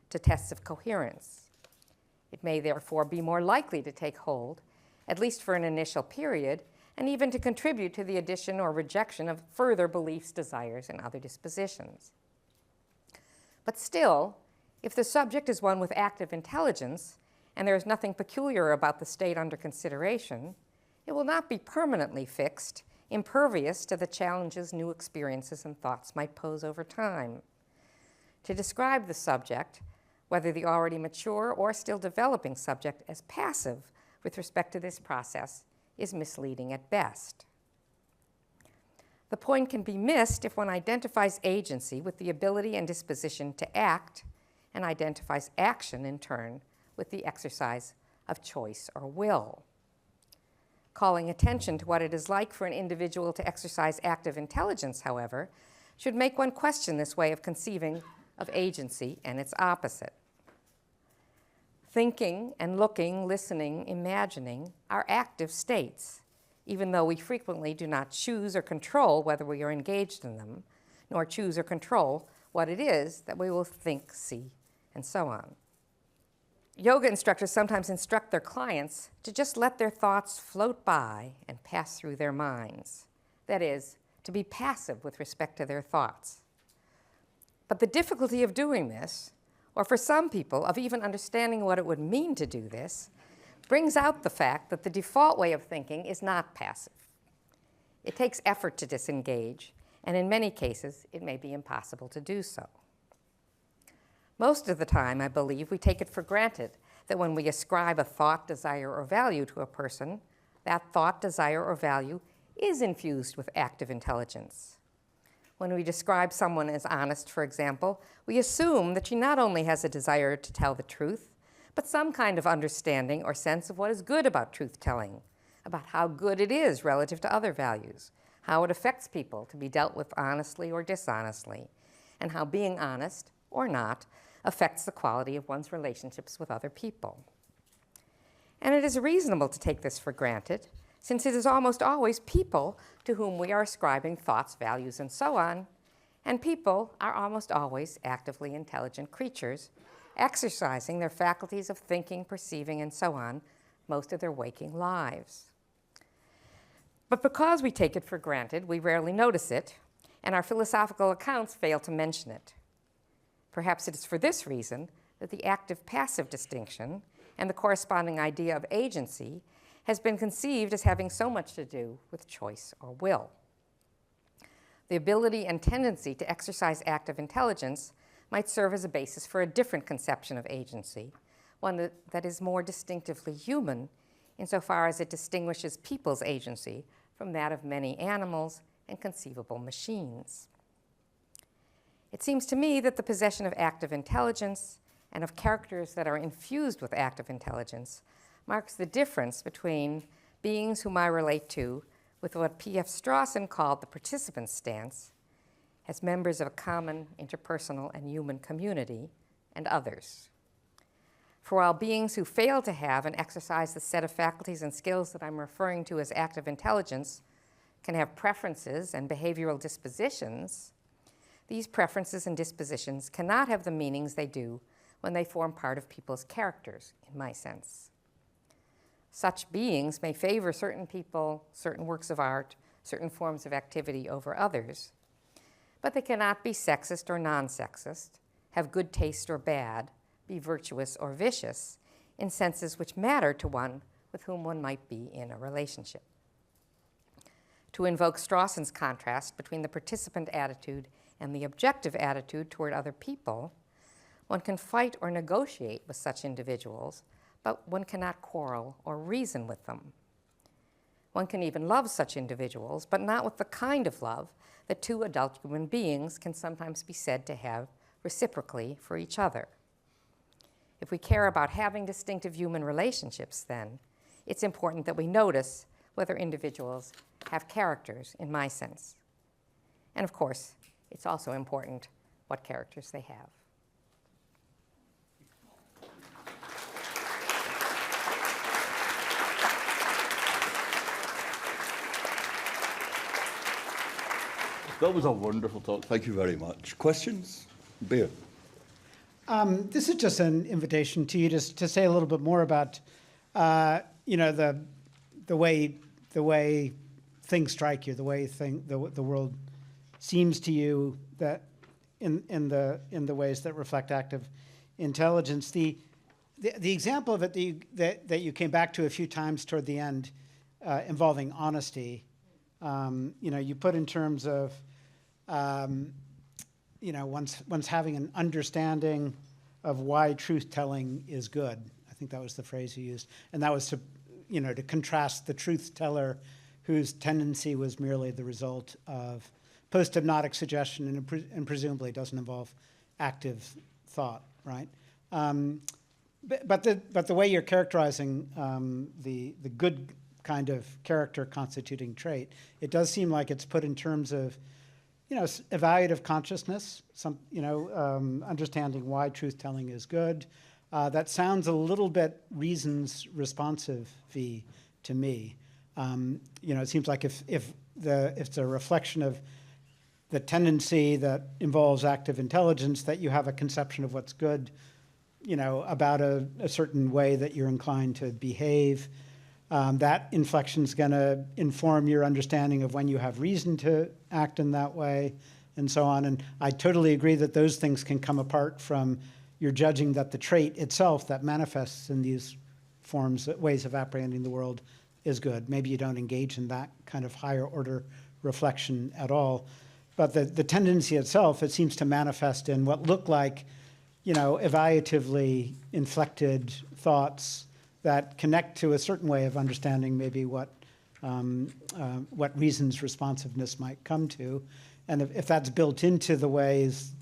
Speaker 1: to tests of coherence. It may therefore be more likely to take hold, at least for an initial period, and even to contribute to the addition or rejection of further beliefs, desires, and other dispositions. But still, if the subject is one with active intelligence, and there is nothing peculiar about the state under consideration, it will not be permanently fixed, impervious to the challenges new experiences and thoughts might pose over time. To describe the subject, whether the already mature or still developing subject, as passive with respect to this process is misleading at best. The point can be missed if one identifies agency with the ability and disposition to act, and identifies action in turn with the exercise of choice or will. Calling attention to what it is like for an individual to exercise active intelligence, however, should make one question this way of conceiving of agency and its opposite. Thinking and looking, listening, imagining are active states, even though we frequently do not choose or control whether we are engaged in them, nor choose or control what it is that we will think, see, and so on. Yoga instructors sometimes instruct their clients to just let their thoughts float by and pass through their minds. That is, to be passive with respect to their thoughts. But the difficulty of doing this, or for some people, of even understanding what it would mean to do this, brings out the fact that the default way of thinking is not passive. It takes effort to disengage, and in many cases, it may be impossible to do so. Most of the time, I believe, we take it for granted that when we ascribe a thought, desire, or value to a person, that thought, desire, or value is infused with active intelligence. When we describe someone as honest, for example, we assume that she not only has a desire to tell the truth, but some kind of understanding or sense of what is good about truth-telling, about how good it is relative to other values, how it affects people to be dealt with honestly or dishonestly, and how being honest, or not, affects the quality of one's relationships with other people. And it is reasonable to take this for granted, since it is almost always people to whom we are ascribing thoughts, values, and so on, and people are almost always actively intelligent creatures, exercising their faculties of thinking, perceiving, and so on most of their waking lives. But because we take it for granted, we rarely notice it, and our philosophical accounts fail to mention it. Perhaps it is for this reason that the active-passive distinction and the corresponding idea of agency has been conceived as having so much to do with choice or will. The ability and tendency to exercise active intelligence might serve as a basis for a different conception of agency, one that is more distinctively human insofar as it distinguishes people's agency from that of many animals and conceivable machines. It seems to me that the possession of active intelligence and of characters that are infused with active intelligence marks the difference between beings whom I relate to with what P.F. Strawson called the participant stance, as members of a common interpersonal and human community, and others. For while beings who fail to have and exercise the set of faculties and skills that I'm referring to as active intelligence can have preferences and behavioral dispositions, these preferences and dispositions cannot have the meanings they do when they form part of people's characters, in my sense. Such beings may favor certain people, certain works of art, certain forms of activity over others, but they cannot be sexist or non-sexist, have good taste or bad, be virtuous or vicious, in senses which matter to one with whom one might be in a relationship. To invoke Strawson's contrast between the participant attitude and the objective attitude toward other people, one can fight or negotiate with such individuals, but one cannot quarrel or reason with them. One can even love such individuals, but not with the kind of love that two adult human beings can sometimes be said to have reciprocally for each other. If we care about having distinctive human relationships, then, it's important that we notice whether individuals have characters, in my sense. And of course, it's also important what characters they have.
Speaker 2: That was a wonderful talk. Thank you very much. Questions? Bear. This is just an invitation to you to say a little bit more about, the way things strike you, the way the world seems to you, that in the ways that reflect active intelligence. The example of it that you came back to a few times toward the end, involving honesty, you put in terms of one's having an understanding of why truth-telling is good. I think that was the phrase you used. And that was to contrast the truth-teller whose tendency was merely the result of post-hypnotic suggestion and presumably doesn't involve active thought, right? But the way you're characterizing the good kind of character constituting trait, it does seem like it's put in terms of evaluative consciousness, understanding why truth-telling is good. That sounds a little bit reasons responsive-y to me. It seems like if it's a reflection of the tendency that involves active intelligence, that you have a conception of what's good, about a certain way that you're inclined to behave. That inflection is going to inform your understanding of when you have reason to act in that way, and so on. And I totally agree that those things can come apart from your judging that the trait itself that manifests in these forms, ways of apprehending the world, is good. Maybe you don't engage in that kind of higher order reflection at all. But the tendency itself, it seems to manifest in what look like, evaluatively inflected thoughts that connect to a certain way of understanding maybe what reasons responsiveness might come to. And if that's built into the ways,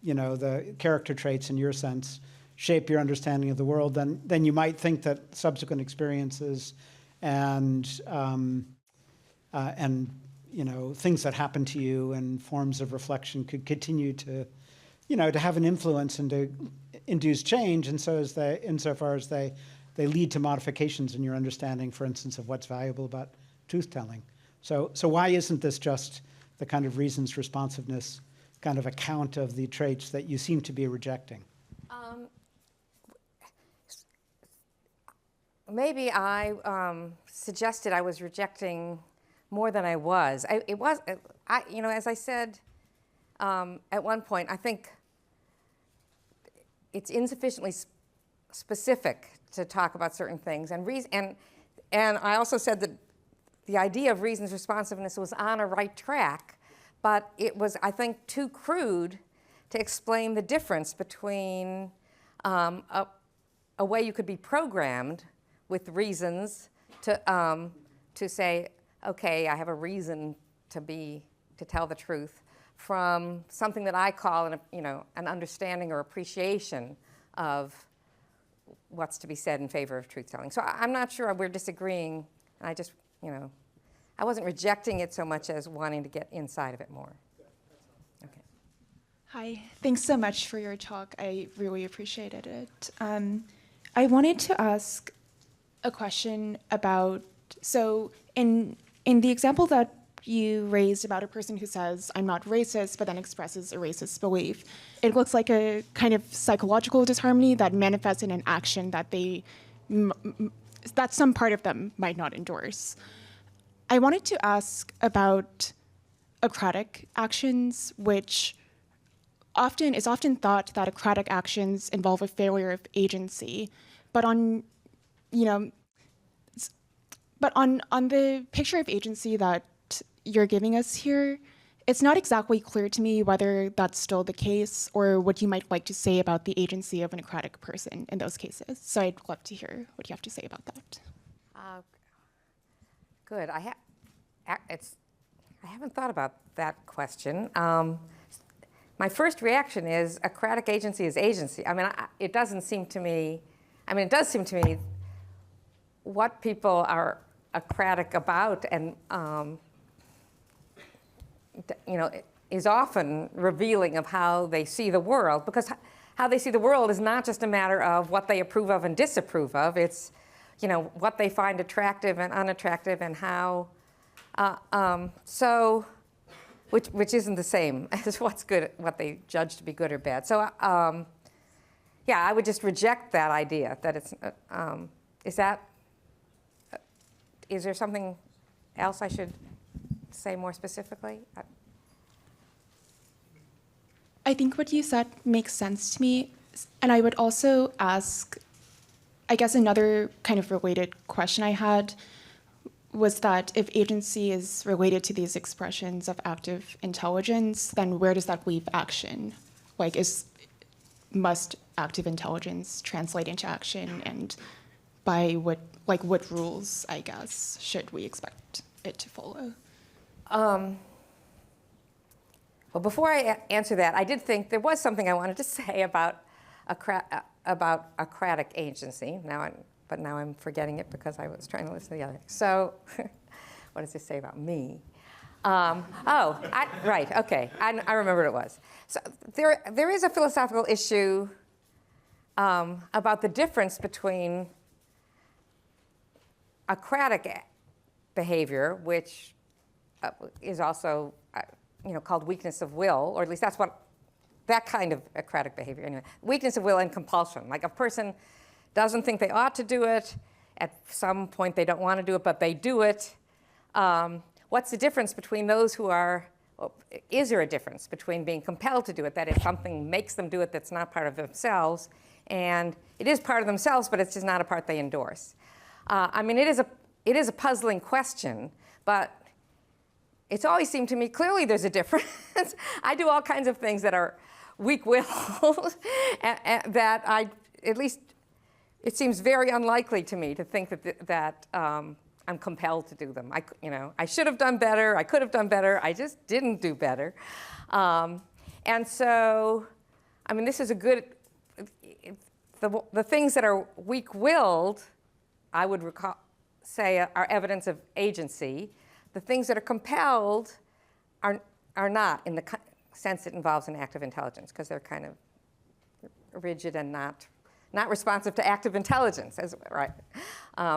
Speaker 2: the character traits in your sense shape your understanding of the world, then you might think that subsequent experiences and things that happen to you and forms of reflection could continue to, to have an influence and to induce change. And so insofar as they lead to modifications in your understanding, for instance, of what's valuable about truth-telling. So why isn't this just the kind of reasons responsiveness kind of account of the traits that you seem to be rejecting?
Speaker 1: Maybe I suggested I was rejecting more than I was. As I said at one point, I think it's insufficiently specific to talk about certain things, and I also said that the idea of reasons responsiveness was on a right track, but it was, I think, too crude to explain the difference between a way you could be programmed with reasons to say, okay, I have a reason to tell the truth, from something that I call an understanding or appreciation of what's to be said in favor of truth-telling. So I'm not sure we're disagreeing. I just, I wasn't rejecting it so much as wanting to get inside of it more. Okay.
Speaker 3: Hi, thanks so much for your talk. I really appreciated it. I wanted to ask a question about, so in the example that you raised about a person who says, I'm not racist, but then expresses a racist belief, it looks like a kind of psychological disharmony that manifests in an action that that some part of them might not endorse. I wanted to ask about acratic actions, which is often thought that acratic actions involve a failure of agency, but on the picture of agency that you're giving us here, it's not exactly clear to me whether that's still the case or what you might like to say about the agency of an acratic person in those cases. So I'd love to hear what you have to say about that.
Speaker 1: Good. I haven't thought about that question. My first reaction is acratic agency is agency. It doesn't seem to me. It does seem to me what people are acratic about and is often revealing of how they see the world, because how they see the world is not just a matter of what they approve of and disapprove of. It's what they find attractive and unattractive, and how which isn't the same as what they judge to be good or bad. So yeah, I would just reject that idea that it's, is there something else I should say more specifically?
Speaker 3: I think what you said makes sense to me. And I would also ask, I guess another kind of related question I had was that if agency is related to these expressions of active intelligence, then where does that leave action? Like, must active intelligence translate into action, and by what rules, I guess, should we expect it to follow?
Speaker 1: Well, before I answer that, I did think there was something I wanted to say about acratic agency. But now I'm forgetting it because I was trying to listen to the other. So, what does this say about me? Right, okay, I remember what it was. So there is a philosophical issue about the difference between acratic behavior, which is also called weakness of will, or at least that's what that kind of acratic behavior anyway. Weakness of will and compulsion. Like a person doesn't think they ought to do it. At some point they don't want to do it, but they do it. What's the difference between those who are, is there a difference between being compelled to do it, that if something makes them do it that's not part of themselves, and it is part of themselves, but it's just not a part they endorse? I mean, it is a puzzling question, but it's always seemed to me clearly there's a difference. I do all kinds of things that are weak-willed, that at least it seems very unlikely to me to think that I'm compelled to do them. I should have done better. I could have done better. I just didn't do better. And so, I mean, this is a good. The things that are weak-willed, I would say, are evidence of agency. The things that are compelled are not, in the sense it involves an active intelligence, because they're kind of rigid and not responsive to active intelligence, right?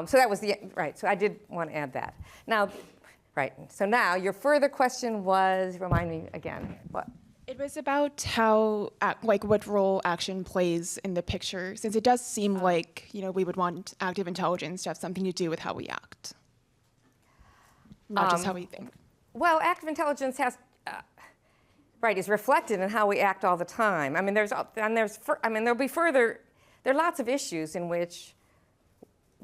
Speaker 1: So that was right. So I did want to add that. Now, right. So now your further question was, remind me again, what?
Speaker 3: It was about how, what role action plays in the picture, since it does seem like, we would want active intelligence to have something to do with how we act, not just how we think.
Speaker 1: Well, active intelligence has, is reflected in how we act all the there are lots of issues in which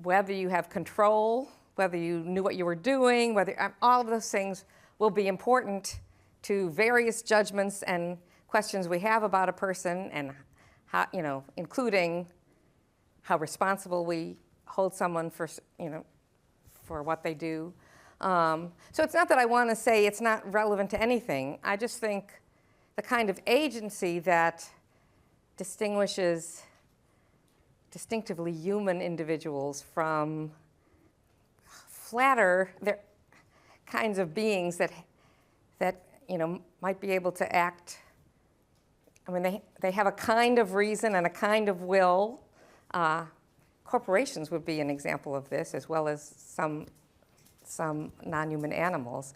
Speaker 1: whether you have control, whether you knew what you were doing, all of those things will be important to various judgments and questions we have about a person, and how, including how responsible we hold someone for what they do. So it's not that I want to say it's not relevant to anything. I just think the kind of agency that distinguishes distinctively human individuals from flatter kinds of beings that might be able to act. I mean, they have a kind of reason and a kind of will. Corporations would be an example of this, as well as some non-human animals.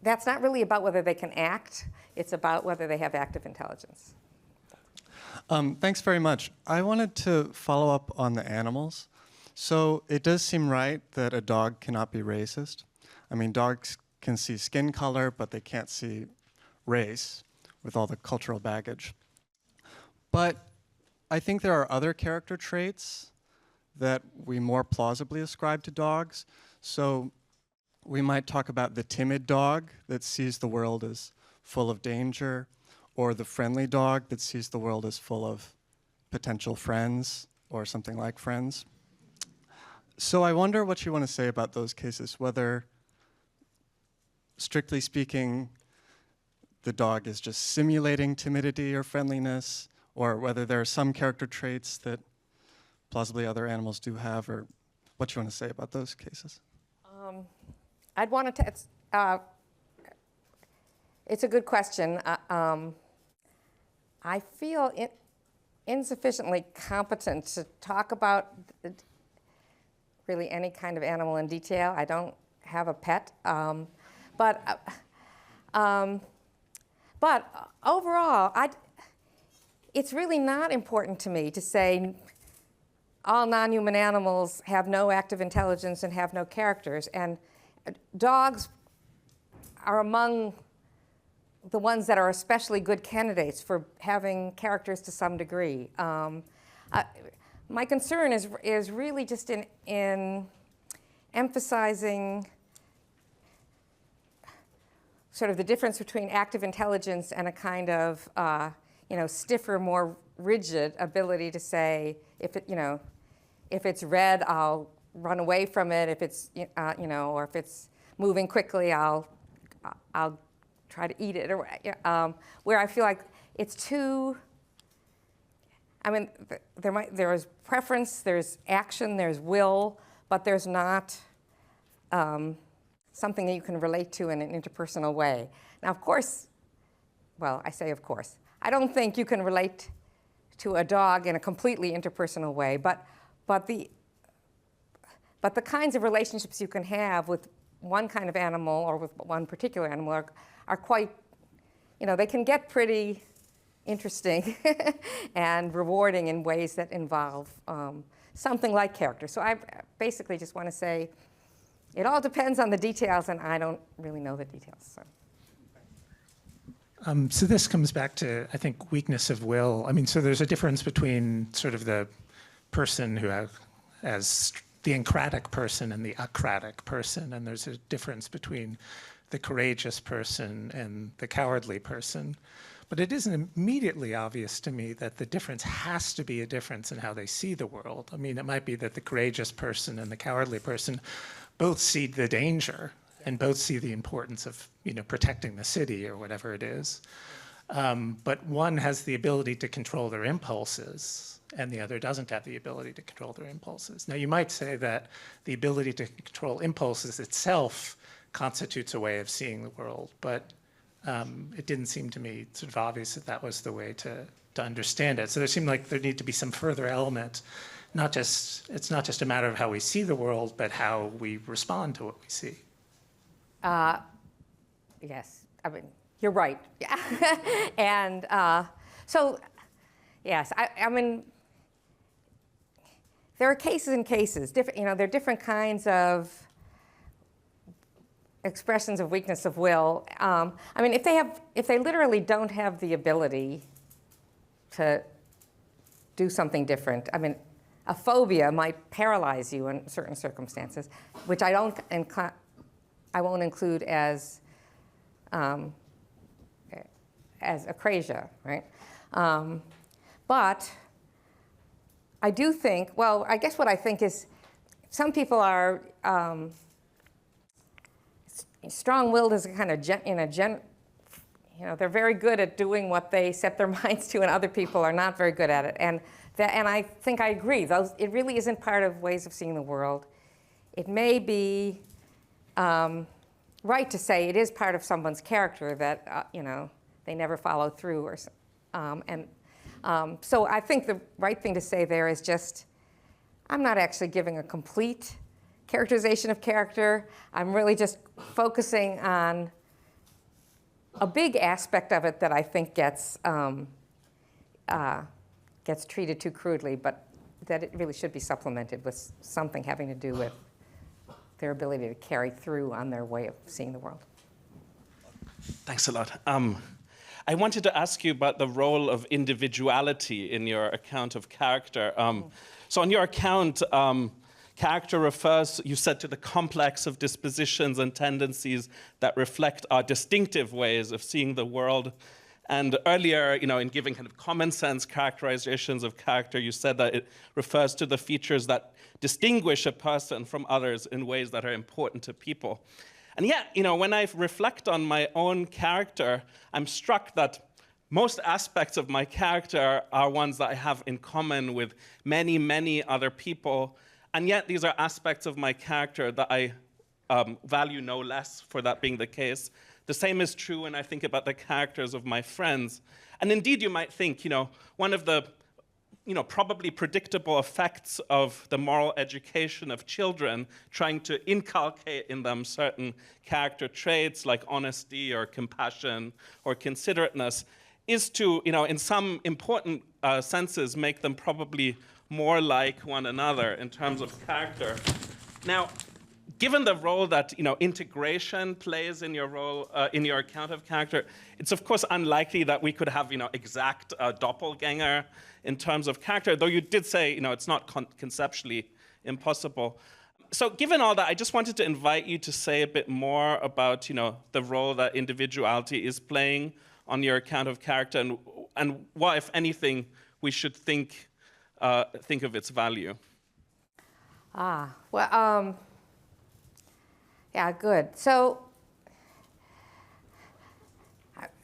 Speaker 1: That's not really about whether they can act. It's about whether they have active intelligence.
Speaker 4: Thanks very much. I wanted to follow up on the animals. So it does seem right that a dog cannot be racist. I mean, dogs can see skin color, but they can't see race with all the cultural baggage. But I think there are other character traits that we more plausibly ascribe to dogs. So we might talk about the timid dog that sees the world as full of danger, or the friendly dog that sees the world as full of potential friends or something like friends. So I wonder what you want to say about those cases, whether, strictly speaking, the dog is just simulating timidity or friendliness, or whether there are some character traits that plausibly other animals do have, or what you want to say about those cases.
Speaker 1: I'd want to, it's a good question. I feel insufficiently competent to talk about really any kind of animal in detail. I don't have a pet. But overall, it's really not important to me to say all non-human animals have no active intelligence and have no characters, and dogs are among the ones that are especially good candidates for having characters to some degree. My concern is really just in emphasizing sort of the difference between active intelligence and a kind of stiffer, more rigid ability to say, if it's red, I'll run away from it. If it's or if it's moving quickly, I'll try to eat it. Or where I feel like it's too. I mean, there is preference, there's action, there's will, but there's not something that you can relate to in an interpersonal way. Now, of course, well, I say of course, I don't think you can relate to a dog in a completely interpersonal way, but the kinds of relationships you can have with one kind of animal or with one particular animal are quite, they can get pretty interesting and rewarding in ways that involve something like character. So I basically just want to say it all depends on the details, and I don't really know the details.
Speaker 5: So this comes back to, I think, weakness of will. I mean, so there's a difference between sort of the person who has the encratic person and the acratic person, and there's a difference between the courageous person and the cowardly person. But it isn't immediately obvious to me that the difference has to be a difference in how they see the world. I mean, it might be that the courageous person and the cowardly person both see the danger and both see the importance of, protecting the city or whatever it is. But one has the ability to control their impulses, and the other doesn't have the ability to control their impulses. Now, you might say that the ability to control impulses itself constitutes a way of seeing the world, but it didn't seem to me sort of obvious that that was the way to understand it. So there seemed like there needed to be some further element. It's not just a matter of how we see the world, but how we respond to what we see.
Speaker 1: Yes, I mean, you're right. Yeah. And so, yes, I mean, there are cases and cases. There are different kinds of expressions of weakness of will. I mean, if they literally don't have the ability to do something different, I mean, a phobia might paralyze you in certain circumstances, which I won't include as acrasia, right? But I do think, well, I guess what I think is some people are strong-willed as a kind of they're very good at doing what they set their minds to, and other people are not very good at it. And I think I agree. It really isn't part of ways of seeing the world. It may be right to say it is part of someone's character that they never follow through, or so I think the right thing to say there is just I'm not actually giving a complete characterization of character. I'm really just focusing on a big aspect of it that I think gets treated too crudely, but that it really should be supplemented with something having to do with their ability to carry through on their way of seeing the world.
Speaker 6: Thanks a lot. I wanted to ask you about the role of individuality in your account of character. So on your account, character refers, you said, to the complex of dispositions and tendencies that reflect our distinctive ways of seeing the world. And earlier, in giving kind of common sense characterizations of character, you said that it refers to the features that distinguish a person from others in ways that are important to people. And yet, when I reflect on my own character, I'm struck that most aspects of my character are ones that I have in common with many, many other people. And yet, these are aspects of my character that I value no less for that being the case. The same is true when I think about the characters of my friends. And indeed, you might think, one of the probably predictable effects of the moral education of children, trying to inculcate in them certain character traits like honesty or compassion or considerateness, is to, in some important senses, make them probably more like one another in terms of character. Now, given the role that integration plays in your role in your account of character, it's of course unlikely that we could have exact doppelganger in terms of character. Though you did say it's not conceptually impossible. So given all that, I just wanted to invite you to say a bit more about the role that individuality is playing on your account of character, and what, if anything, we should think of its value.
Speaker 1: Well, yeah, good. So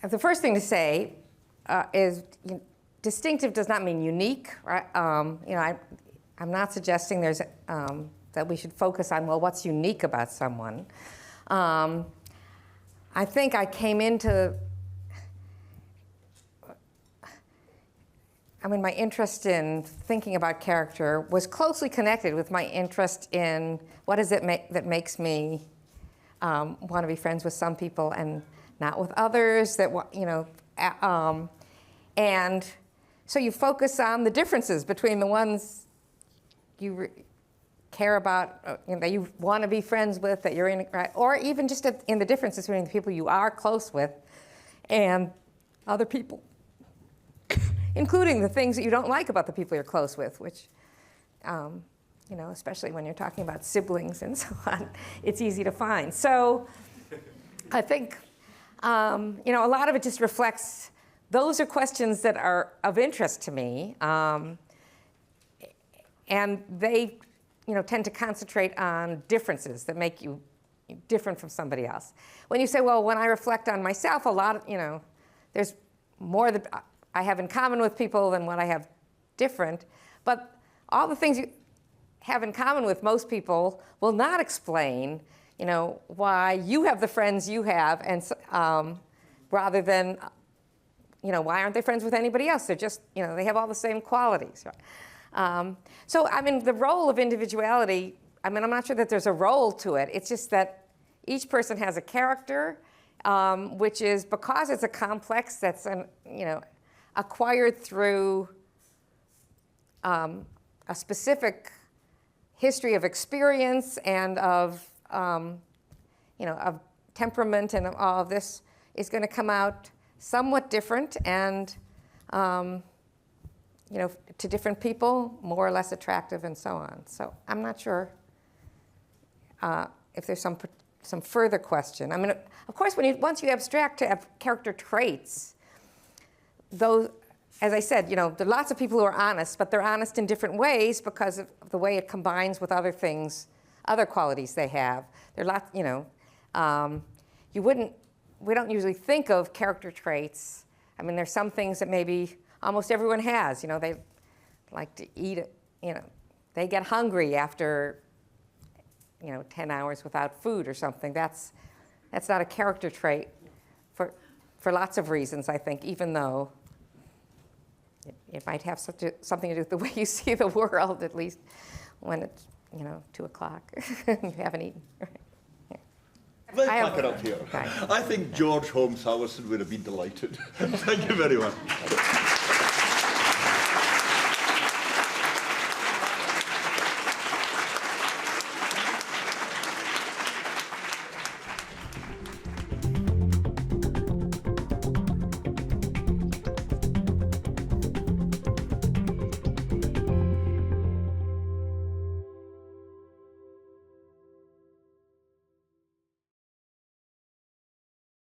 Speaker 1: the first thing to say is distinctive does not mean unique, right? I'm not suggesting there's that we should focus on, well, what's unique about someone. I think I came into, my interest in thinking about character was closely connected with my interest in what is it that makes me want to be friends with some people and not with others. And so you focus on the differences between the ones you care about, that you want to be friends with, that you're in, right? Or even just in the differences between the people you are close with and other people, including the things that you don't like about the people you're close with, which, especially when you're talking about siblings and so on, it's easy to find. So I think, a lot of it just reflects, those are questions that are of interest to me, and they, tend to concentrate on differences that make you different from somebody else. When you say, well, when I reflect on myself, a lot of, there's more that I have in common with people than what I have different, but all the things you have in common with most people will not explain, why you have the friends you have, and rather than, why aren't they friends with anybody else? They're just, they have all the same qualities. So, the role of individuality, I'm not sure that there's a role to it. It's just that each person has a character, which is, because it's a complex that's, acquired through a specific history of experience and of, of temperament and all of this, is going to come out somewhat different and, to different people, more or less attractive and so on. So I'm not sure if there's some further question. Of course, once you abstract to character traits, those, as I said, there are lots of people who are honest, but they're honest in different ways because of the way it combines with other things, other qualities they have. There are lots, we don't usually think of character traits. There's some things that maybe almost everyone has. They like to eat it, they get hungry after, 10 hours without food or something. That's not a character trait for lots of reasons, I think, even though it might have something to do with the way you see the world, at least when it's, 2 o'clock and you haven't eaten.
Speaker 7: Let's back it up here.
Speaker 1: Right.
Speaker 7: I think George Holmes Harrison would have been delighted. Thank you very much.